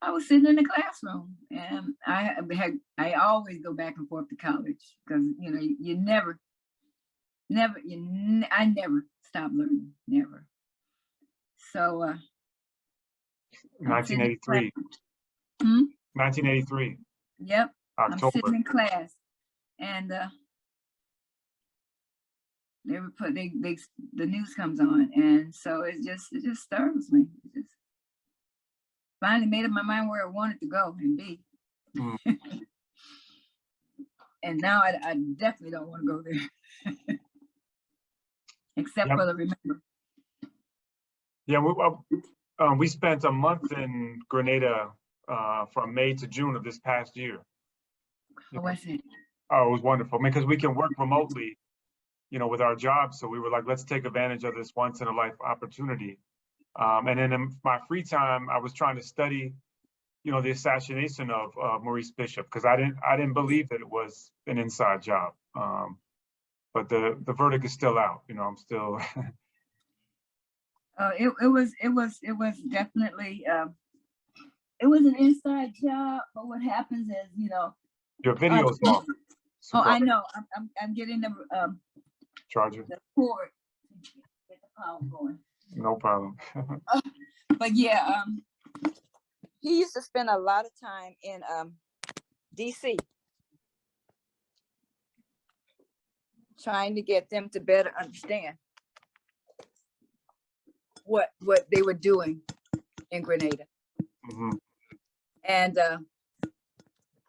I was sitting in the classroom, and I always go back and forth to college because you never I never stop learning, never. So 1983. 1983. Yep. October. I'm sitting in class, and they were the news comes on, and so it just stirs me. It just finally made up my mind where I wanted to go and be. Mm. And now I definitely don't want to go there, except for the remember. Yeah, we spent a month in Grenada from May to June of this past year. How was it? Oh, it was wonderful. I mean, because we can work remotely, with our jobs. So we were like, let's take advantage of this once in a life opportunity. And then in my free time, I was trying to study, the assassination of Maurice Bishop, because I didn't believe that it was an inside job. But the verdict is still out. I'm still. It was definitely it was an inside job. But what happens is, your video's off. Oh, I know. I'm getting the charger. The cord. Get the power going. No problem. But yeah, he used to spend a lot of time in DC trying to get them to better understand what they were doing in Grenada. Mm-hmm. And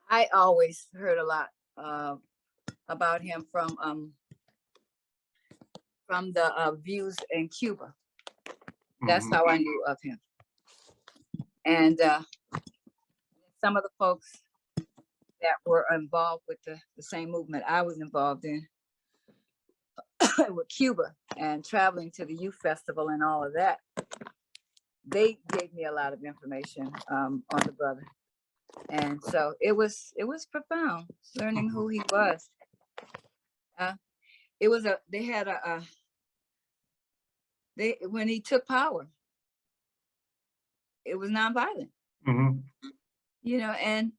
I always heard a lot about him from the views in Cuba. That's how I knew of him. And some of the folks that were involved with the same movement I was involved in with Cuba and traveling to the youth festival and all of that, they gave me a lot of information on the brother. And so it was profound learning who he was. It was when he took power, it was nonviolent. And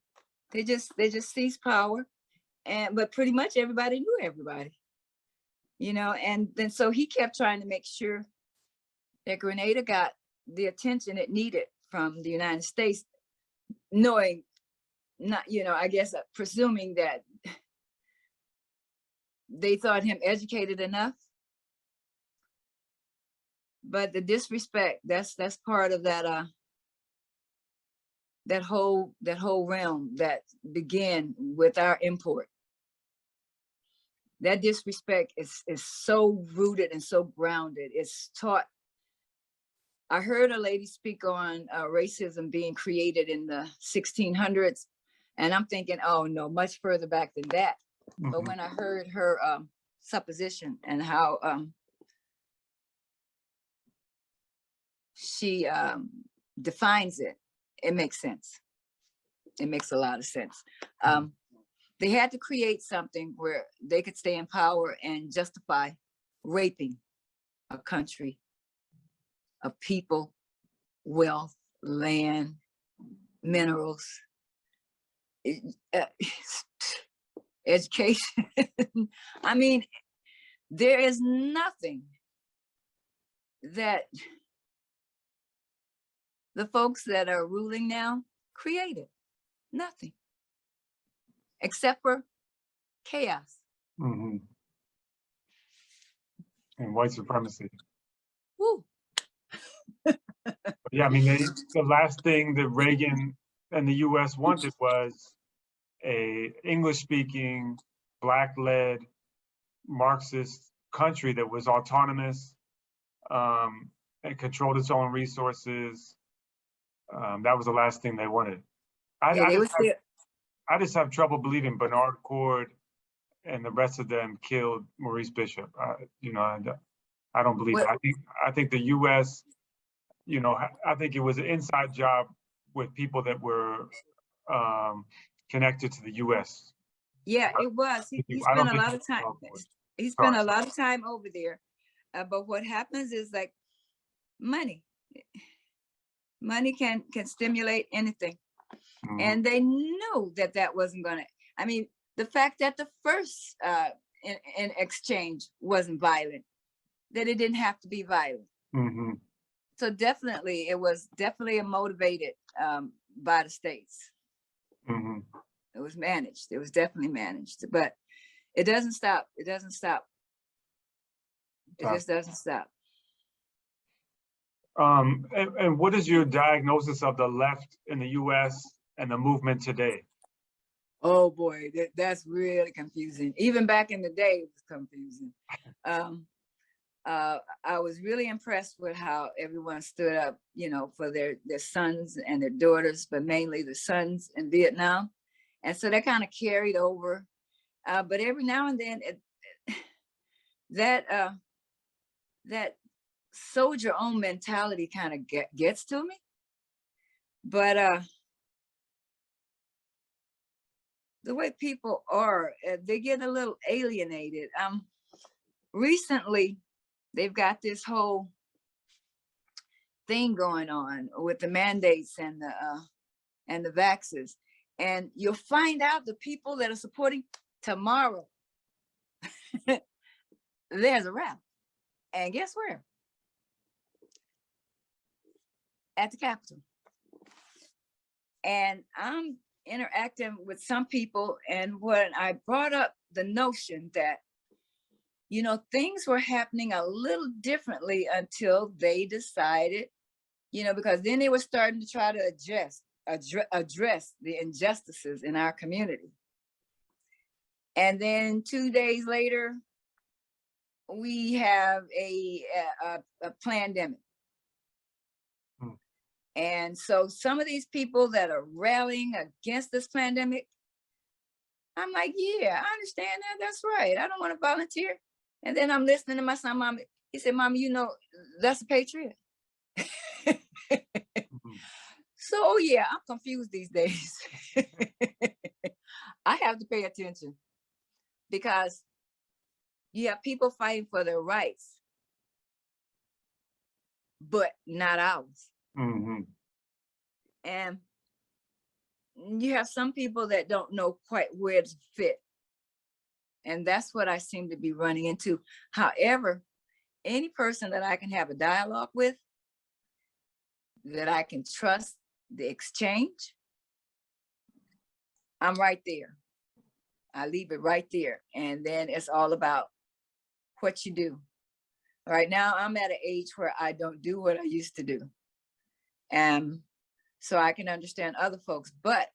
they just seized power, but pretty much everybody knew everybody. And then so he kept trying to make sure that Grenada got the attention it needed from the United States, knowing not, I guess presuming that they thought him educated enough. But the disrespect, that's part of that that whole realm that began with our import. That disrespect is so rooted and so grounded. It's taught. I heard a lady speak on racism being created in the 1600s, and I'm thinking, oh no, much further back than that. But when I heard her supposition and how she defines it, it makes sense. It makes a lot of sense. They had to create something where they could stay in power and justify raping a country, a people, wealth, land, minerals, education. I mean, there is nothing that the folks that are ruling now created nothing except for chaos. Mm-hmm. And white supremacy. Woo. Yeah, I mean, the last thing that Reagan and the U.S. wanted was a English-speaking, Black-led, Marxist country that was autonomous and controlled its own resources. That was the last thing they wanted. I just have trouble believing Bernard Cord and the rest of them killed Maurice Bishop. You know, I don't believe it. I think the U.S. You know, I think it was an inside job with people that were connected to the U.S. Yeah, it was. He spent a lot of time. He spent a lot of time over there. But what happens is like money. Money can stimulate anything. Mm-hmm. And they knew that that wasn't going to, I mean, the fact that the first in exchange wasn't violent, that it didn't have to be violent. Mm-hmm. So definitely, it was definitely motivated by the states. Mm-hmm. It was managed. It was definitely managed, but it doesn't stop. It doesn't stop. It just doesn't stop. And what is your diagnosis of the left in the U.S. and the movement today? Oh boy, that's really confusing. Even back in the day, it was confusing. I was really impressed with how everyone stood up, you know, for their sons and their daughters, but mainly the sons in Vietnam. And so that kind of carried over. But every now and then, that soldier-owned mentality kind of gets to me. But the way people are, they get a little alienated. Recently, they've got this whole thing going on with the mandates and the vaxxers. And you'll find out the people that are supporting tomorrow, there's a wrap. And guess where? At the Capitol. And I'm interacting with some people, and when I brought up the notion that, you know, things were happening a little differently until they decided, you know, because then they were starting to try to address the injustices in our community. And then 2 days later, we have a pandemic. And so some of these people that are rallying against this pandemic, I'm like, yeah, I understand that. That's right. I don't want to volunteer. And then I'm listening to my son, Mom. He said, Mom, you know, that's a patriot. So, yeah, I'm confused these days. I have to pay attention because you have people fighting for their rights, but not ours. Mm-hmm. And you have some people that don't know quite where to fit. And that's what I seem to be running into. However, any person that I can have a dialogue with, that I can trust the exchange, I'm right there. I leave it right there. And then it's all about what you do. Right now, I'm at an age where I don't do what I used to do. And so I can understand other folks, but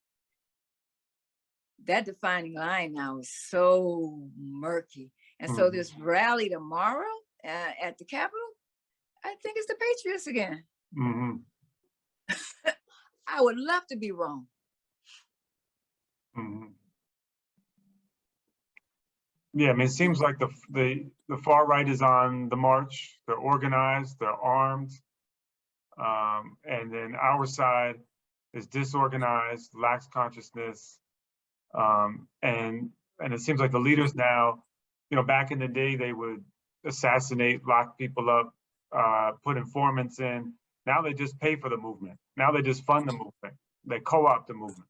that defining line now is so murky. And so this rally tomorrow at the Capitol, I think it's the Patriots again. Mm-hmm. I would love to be wrong. Mm-hmm. Yeah, I mean, it seems like the far right is on the march. They're organized, they're armed. And then our side is disorganized, lacks consciousness. And it seems like the leaders now, you know, back in the day, they would assassinate, lock people up, put informants in. Now they just pay for the movement. Now they just fund the movement. They co-opt the movement.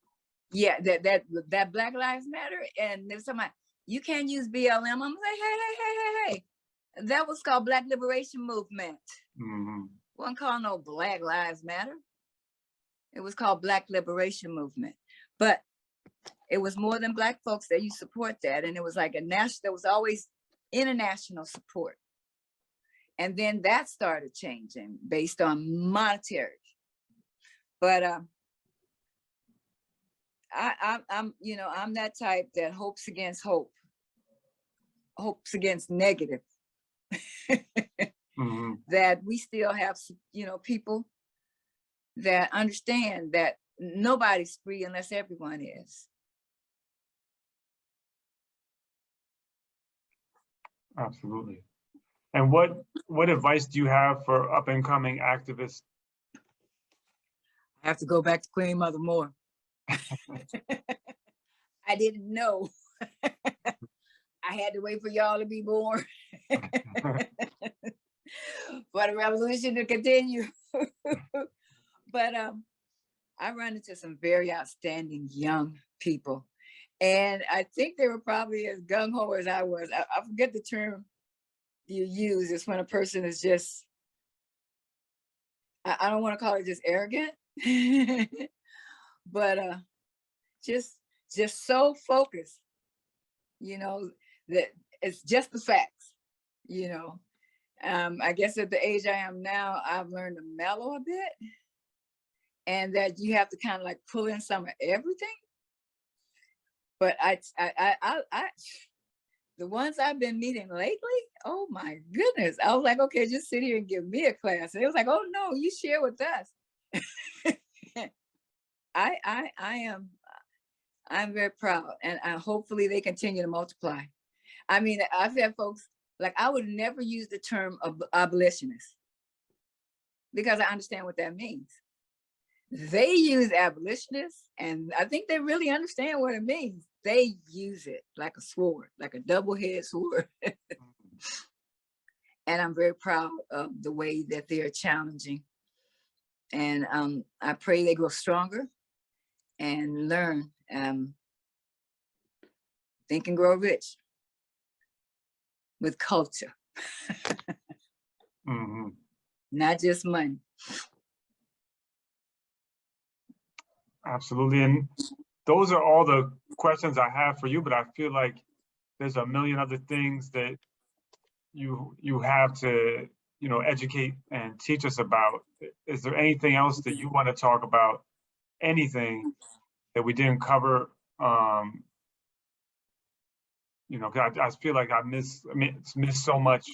Yeah, that Black Lives Matter. And there's somebody, you can't use BLM. I'm like, hey. That was called Black Liberation Movement. Mm-hmm. Wasn't called no Black Lives Matter. It was called Black Liberation Movement. But it was more than Black folks that you support that. And it was like a national, there was always international support. And then that started changing based on monetary. But I'm, you know, I'm that type that hopes against hope, hopes against negative. Mm-hmm. That we still have, you know, people that understand that nobody's free unless everyone is. Absolutely. And what advice do you have for up and coming activists? I have to go back to Queen Mother Moore. I didn't know. I had to wait for y'all to be born for the revolution to continue. But I run into some very outstanding young people. And I think they were probably as gung-ho as I was. I forget the term you use. It's when a person is just, I don't want to call it just arrogant, but just so focused, you know, that it's just the facts, you know. I guess at the age I am now, I've learned to mellow a bit, and that you have to kind of like pull in some of everything. But the ones I've been meeting lately, oh my goodness. I was like, okay, just sit here and give me a class. And it was like, oh no, you share with us. I'm very proud, and hopefully they continue to multiply. I mean, I've had folks, like I would never use the term abolitionist because I understand what that means. They use abolitionists, and I think they really understand what it means. They use it like a sword, like a double-headed sword. And I'm very proud of the way that they are challenging. And I pray they grow stronger and learn, think and grow rich with culture. Mm-hmm. Not just money. Absolutely. And those are all the questions I have for you, but I feel like there's a million other things that you have to, you know, educate and teach us about. Is there anything else that you want to talk about? Anything that we didn't cover? You know, I feel like I miss so much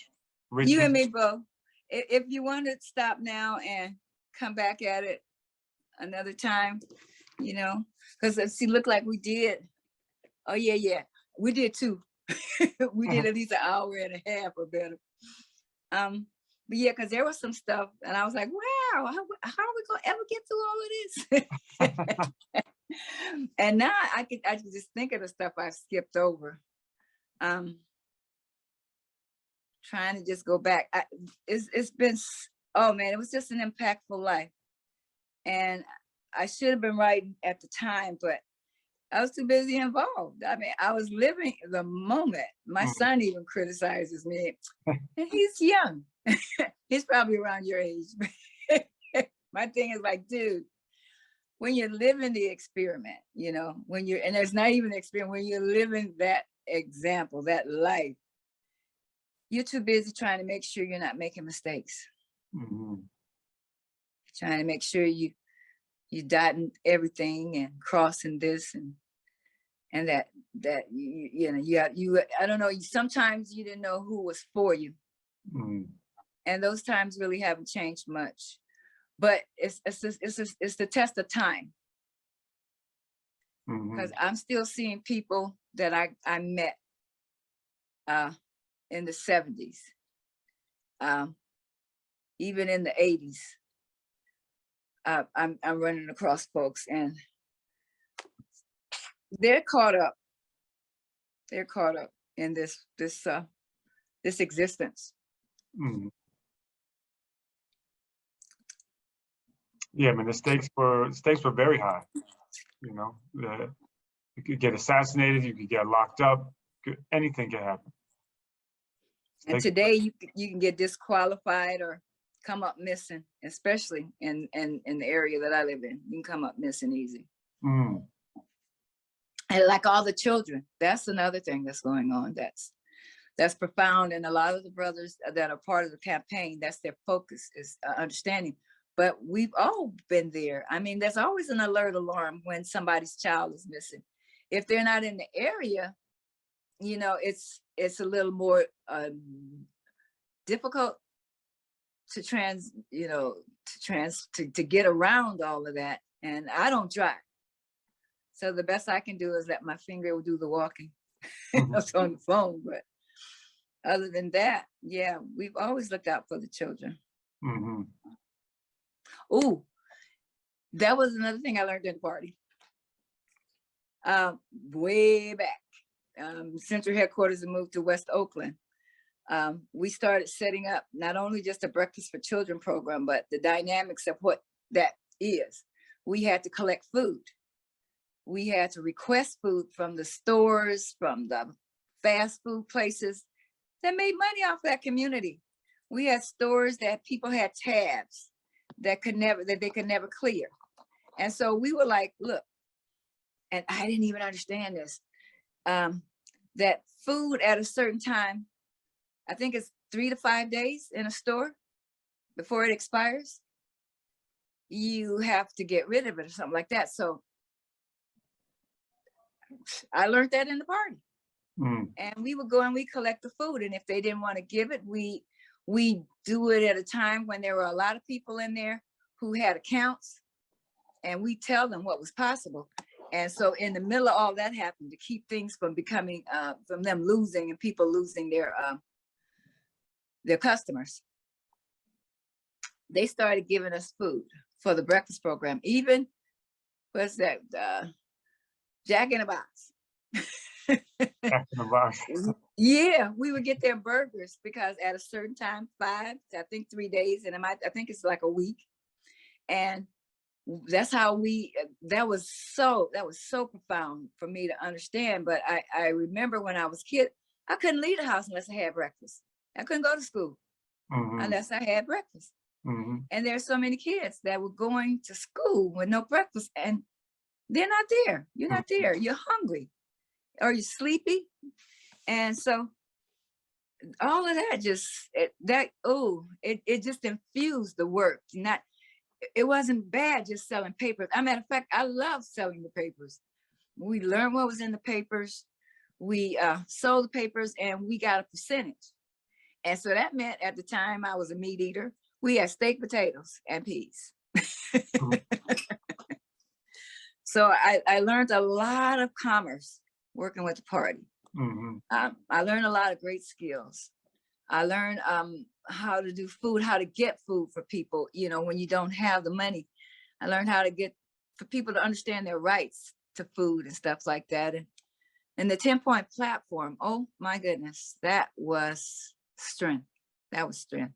rich. You and me both. If you want to stop now and come back at it another time, you know, because it looked like we did. Oh yeah, we did too. We did at least an hour and a half or better. But yeah, because there was some stuff, and I was like, wow, how are we gonna ever get through all of this? And now I can just think of the stuff I skipped over. Trying to just go back. It's been, oh man, it was just an impactful life. And I should have been writing at the time, but I was too busy involved. I mean, I was living the moment. My son even criticizes me, and he's young. He's probably around your age. My thing is like, dude, when you're living the experiment, you know, and there's not even an experiment, when you're living that example, that life, you're too busy trying to make sure you're not making mistakes. Mm-hmm. Trying to make sure you dotting everything and crossing this and that you know, I don't know, sometimes you didn't know who was for you. Mm-hmm. And those times really haven't changed much. But it's the test of time. Because I'm still seeing people that I met in the 70s, even in the 80s. I'm running across folks, and they're caught up. They're caught up in this existence. Mm-hmm. Yeah, I mean, the stakes were very high. You know, you could get assassinated, you could get locked up, anything could happen. And today you can get disqualified or come up missing, especially in the area that I live in. You can come up missing easy. Mm. And like all the children, that's another thing that's going on. That's profound. And a lot of the brothers that are part of the campaign, that's their focus, is understanding. But we've all been there. I mean, there's always an alert alarm when somebody's child is missing. If they're not in the area, you know, it's a little more difficult to get around all of that. And I don't drive. So the best I can do is let my finger do the walking. It's on the phone, but other than that, yeah, we've always looked out for the children. Mm-hmm. Oh, that was another thing I learned in the party. Way back, central headquarters moved to West Oakland. We started setting up not only just a breakfast for children program, but the dynamics of what that is. We had to collect food. We had to request food from the stores, from the fast food places that made money off that community. We had stores that people had tabs that they could never clear. And so we were like, look, and I didn't even understand this, that food at a certain time, I think it's 3 to 5 days in a store before it expires, you have to get rid of it or something like that. So I learned that in the party. Mm. And we would go and we collect the food. And if they didn't want to give it, we do it at a time when there were a lot of people in there who had accounts, and we tell them what was possible. And so in the middle of all that happened, to keep things from becoming, from them losing and people losing their customers, they started giving us food for the breakfast program. Even, what's that, Jack in the Box. Jack in the Box. Yeah, we would get their burgers because at a certain time, 5 to I think 3 days, and I think it's like a week. And that's how that was so profound for me to understand. But I remember when I was a kid, I couldn't leave the house unless I had breakfast. I couldn't go to school unless I had breakfast. Mm-hmm. And there's so many kids that were going to school with no breakfast, and they're not there. You're not there. You're hungry or you're sleepy. And so all of that it just infused the work. It wasn't bad just selling papers. As a matter of fact, I love selling the papers. We learned what was in the papers. We sold the papers and we got a percentage. And so that meant at the time I was a meat eater, we had steak, potatoes, and peas. So I learned a lot of commerce working with the party. Mm-hmm. I learned a lot of great skills. I learned how to do food, how to get food for people, when you don't have the money. I learned how to get for people to understand their rights to food and stuff like that. And the 10-point platform, oh my goodness, that was strength. That was strength.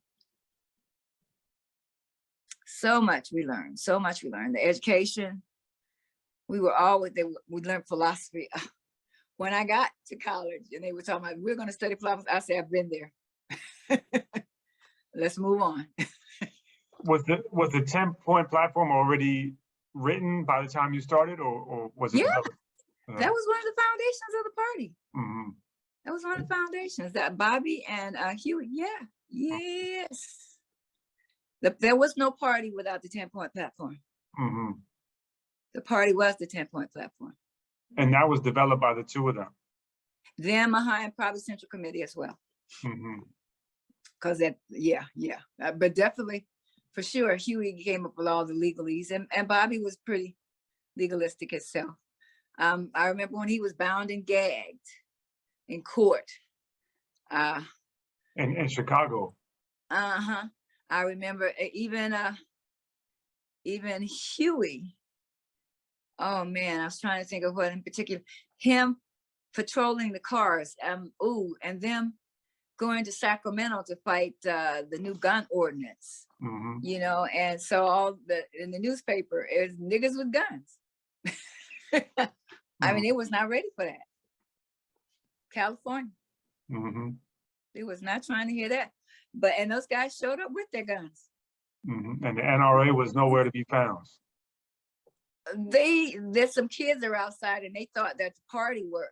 So much we learned. The education, we learned philosophy. When I got to college and they were talking about, we're going to study philosophy, I said, I've been there. Let's move on. Was the 10-point platform already written by the time you started, or was it? Yeah, that was one of the foundations of the party. Mm-hmm. That was one of the foundations, that Bobby and Huey. Yeah, yes. There was no party without the 10-point platform. Mm-hmm. The party was the 10-point platform. And that was developed by the two of them. Them, and probably Central Committee as well. Mm-hmm. Because but definitely, for sure, Huey came up with all the legalese, and Bobby was pretty legalistic himself. I remember when he was bound and gagged in court. In Chicago. I remember even Huey. Oh man, I was trying to think of what in particular. Him patrolling the cars, and them going to Sacramento to fight the new gun ordinance. Mm-hmm. And so in the newspaper, it was niggas with guns. I mean, it was not ready for that. California. Mm-hmm. They was not trying to hear that. And those guys showed up with their guns. And the NRA was nowhere to be found. There's some kids that are outside and they thought that the party were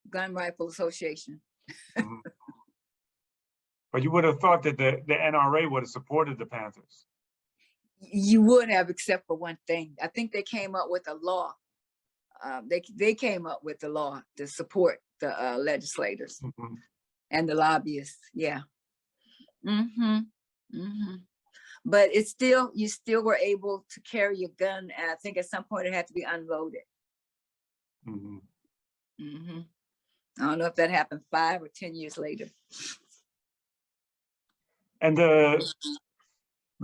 Gun Rifle Association. Mhm. But you would have thought that the NRA would have supported the Panthers. You would have, except for one thing. I think they came up with a law. They came up with the law to support the legislators and the lobbyists. Yeah. But it's still, you still were able to carry your gun. And I think at some point it had to be unloaded. I don't know if that happened 5 or 10 years later. And the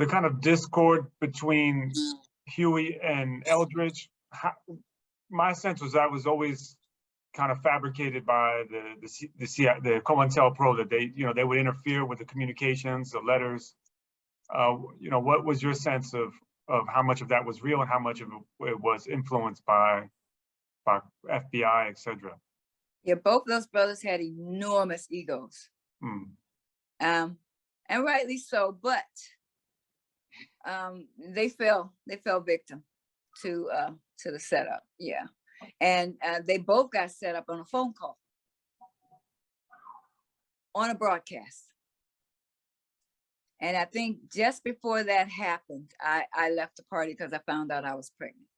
kind of discord between Huey and Eldridge, my sense was that was always kind of fabricated by the COINTELPRO, that they would interfere with the communications, the letters. What was your sense of how much of that was real and how much of it was influenced by FBI, etc.? Yeah, both of those brothers had enormous egos. And rightly so, but they fell victim to the setup. Yeah. And they both got set up on a phone call, on a broadcast. And I think just before that happened, I left the party because I found out I was pregnant.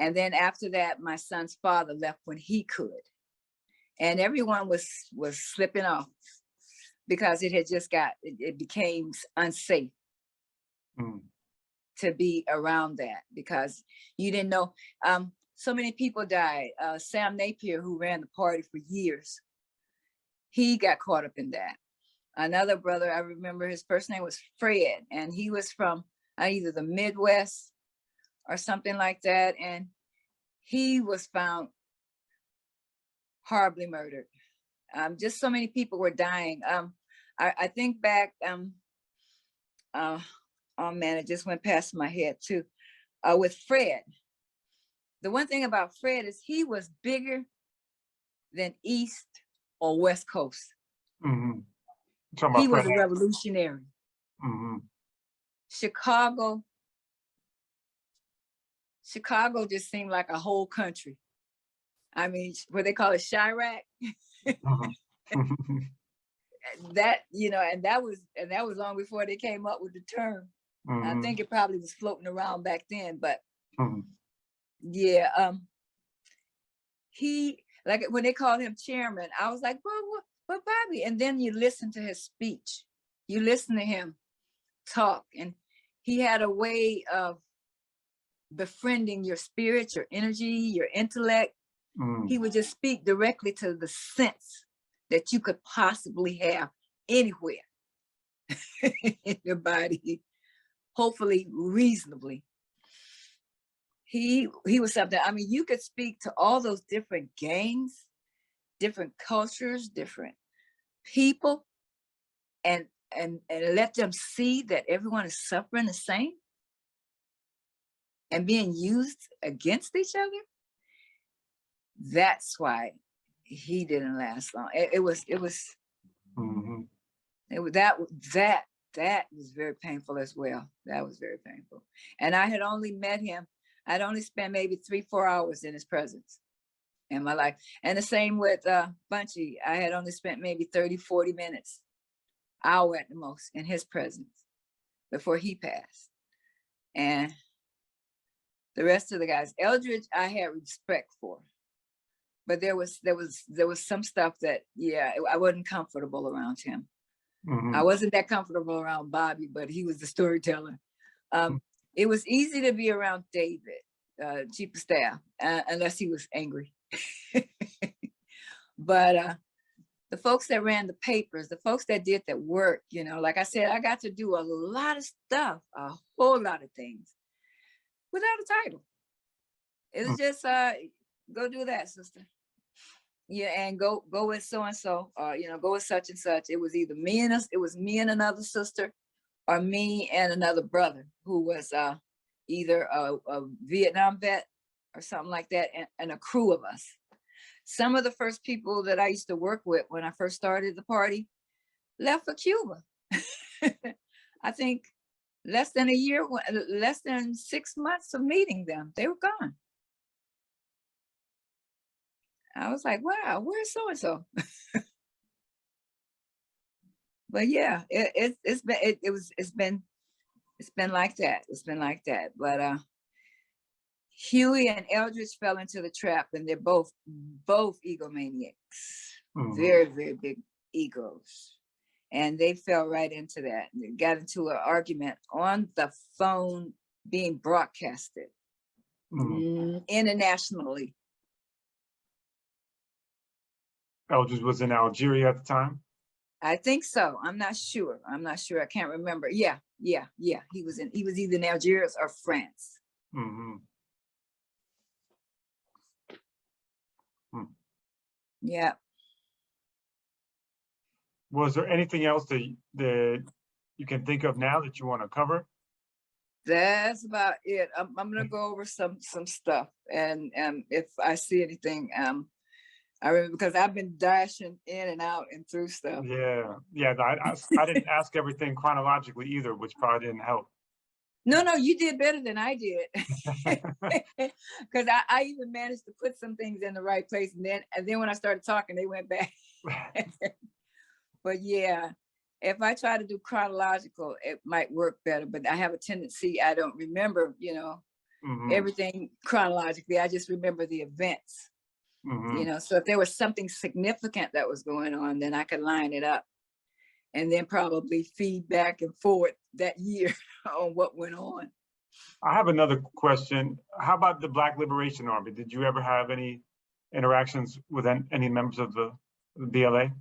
And then after that, my son's father left when he could. And everyone was slipping off because it became unsafe to be around that, because you didn't know. So many people died. Sam Napier, who ran the party for years, he got caught up in that. Another brother, I remember his first name was Fred, and he was from either the Midwest or something like that. And he was found horribly murdered. Just so many people were dying. I think back, oh man, it just went past my head too. With Fred, the one thing about Fred is he was bigger than East or West Coast. He was a revolutionary. Chicago just seemed like a whole country. I mean, what they call it, Chirac. That, and that was long before they came up with the term. I think it probably was floating around back then, but yeah, he, like when they called him chairman, I was like, well, Bobby. And then you listen to his speech, you listen to him talk, and he had a way of befriending your spirit, your energy, your intellect. He would just speak directly to the sense that you could possibly have anywhere in your body, hopefully reasonably. He was something. I mean, you could speak to all those different gangs, different cultures, different people, and let them see that everyone is suffering the same and being used against each other. That's why he didn't last long. That was very painful as well. That was very painful. And I had only met him, I'd only spent maybe 3-4 hours in his presence in my life. And the same with Bunchy. I had only spent maybe 30-40 minutes, hour at the most, in his presence before he passed. And the rest of the guys, Eldridge, I had respect for. But there was some stuff that, yeah, I wasn't comfortable around him. I wasn't that comfortable around Bobby, but he was the storyteller. It was easy to be around David, chief of staff, unless he was angry. But the folks that ran the papers, the folks that did that work, like I said, I got to do a lot of stuff, a whole lot of things, without a title. It was just, go do that, sister. Yeah, and go with so and so, go with such and such. It was either me and another sister, or me and another brother who was either a Vietnam vet or something like that, and a crew of us. Some of the first people that I used to work with when I first started the party left for Cuba. I think less than a year, less than 6 months of meeting them, they were gone. I was like, wow, where's so-and-so? But yeah, it's been like that. It's been like that. But Huey and Eldridge fell into the trap, and they're both egomaniacs, very, very big egos. And they fell right into that. They got into an argument on the phone being broadcasted internationally. Eldridge was in Algeria at the time? I think so. I'm not sure. I can't remember. Yeah. He was either in Algeria or France. Yeah. Was there anything else that you can think of now that you want to cover? That's about it. I'm gonna go over some stuff, and if I see anything, I remember, because I've been dashing in and out and through stuff. Yeah. I didn't ask everything chronologically either, which probably didn't help. No, you did better than I did, because I even managed to put some things in the right place, and then when I started talking, they went back. But yeah, if I try to do chronological, it might work better. But I have a tendency, I don't remember, everything chronologically. I just remember the events, So if there was something significant that was going on, then I could line it up, and then probably feed back and forth that year on what went on. I have another question. How about the Black Liberation Army? Did you ever have any interactions with any members of the BLA?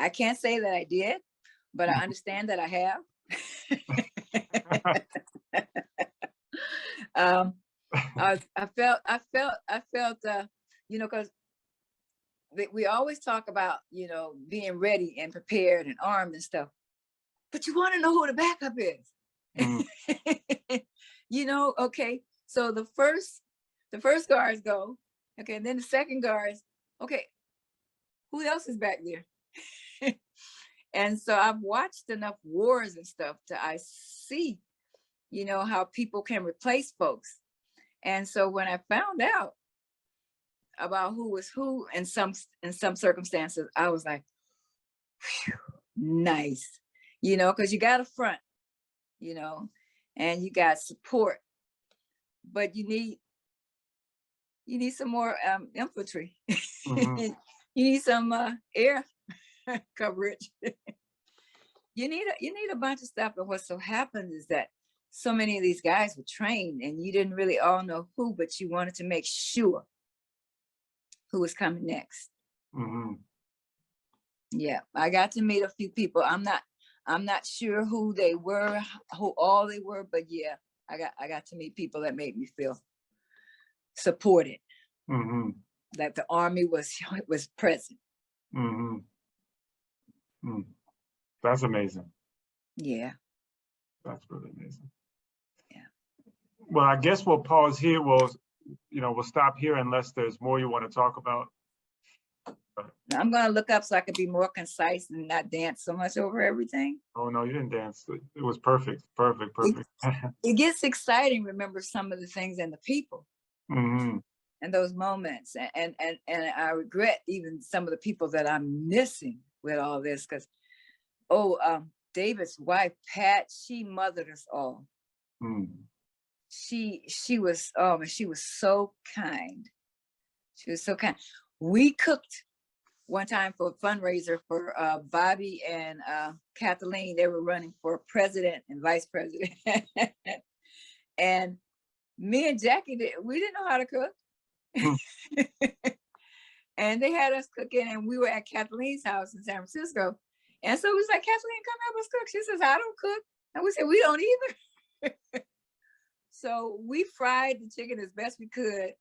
I can't say that I did, but I understand that I have. I felt, because we always talk about, being ready and prepared and armed and stuff, but you want to know who the backup is. Okay, so the first guards go, okay, and then the second guards, okay, who else is back there? And so I've watched enough wars and stuff I see, how people can replace folks. And so when I found out about who was who in some circumstances, I was like, nice, because you got a front, and you got support, but you need some more infantry. You need some air coverage. You need a bunch of stuff. And what so happens is that so many of these guys were trained, and you didn't really all know who, but you wanted to make sure who was coming next. Yeah, I got to meet a few people. I'm not sure who they were, who all they were, but yeah, I got to meet people that made me feel supported. That the army was present. That's amazing. Yeah. That's really amazing. Yeah. Well, I guess we'll pause here. We'll stop here unless there's more you want to talk about. I'm going to look up so I can be more concise and not dance so much over everything. Oh, no, you didn't dance. It was perfect. Perfect. It gets exciting, remember some of the things and the people. And those moments. And I regret even some of the people that I'm missing with all this, because, David's wife, Pat, she mothered us all. She was, she was so kind. She was so kind. We cooked one time for a fundraiser for Bobby and Kathleen. They were running for president and vice president. And me and Jackie, we didn't know how to cook. And they had us cooking, and we were at Kathleen's house in San Francisco. And so we was like, Kathleen, come help us cook. She says, I don't cook. And we said, we don't either. So we fried the chicken as best we could,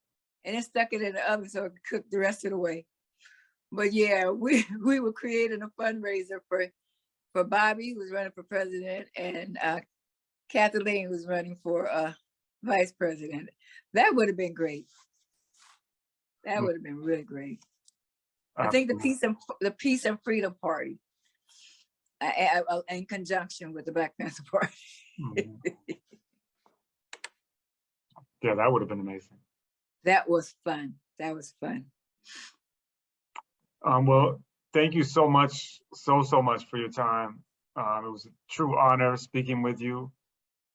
and then stuck it in the oven so it could cook the rest of the way. But yeah, we were creating a fundraiser for Bobby, who was running for president, and Kathleen, who was running for vice president. That would have been great. That would have been really great. I think the Peace and Freedom Party. in conjunction with the Black Panther Party. Mhm. Yeah, that would have been amazing. That was fun. That was fun. Well, thank you so much, so much for your time. It was a true honor speaking with you.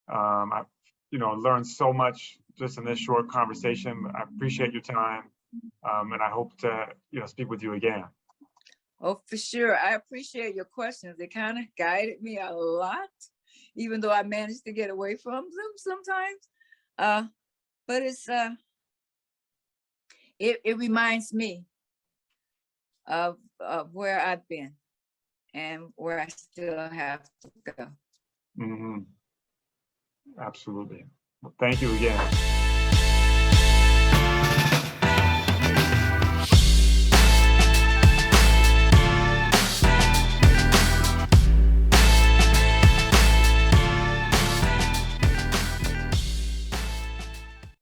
I, learned so much just in this short conversation. I appreciate your time, and I hope to, speak with you again. Oh, for sure. I appreciate your questions. They kind of guided me a lot, even though I managed to get away from them sometimes. But it's it reminds me of where I've been and where I still have to go. Mm-hmm. Absolutely. Well, thank you again.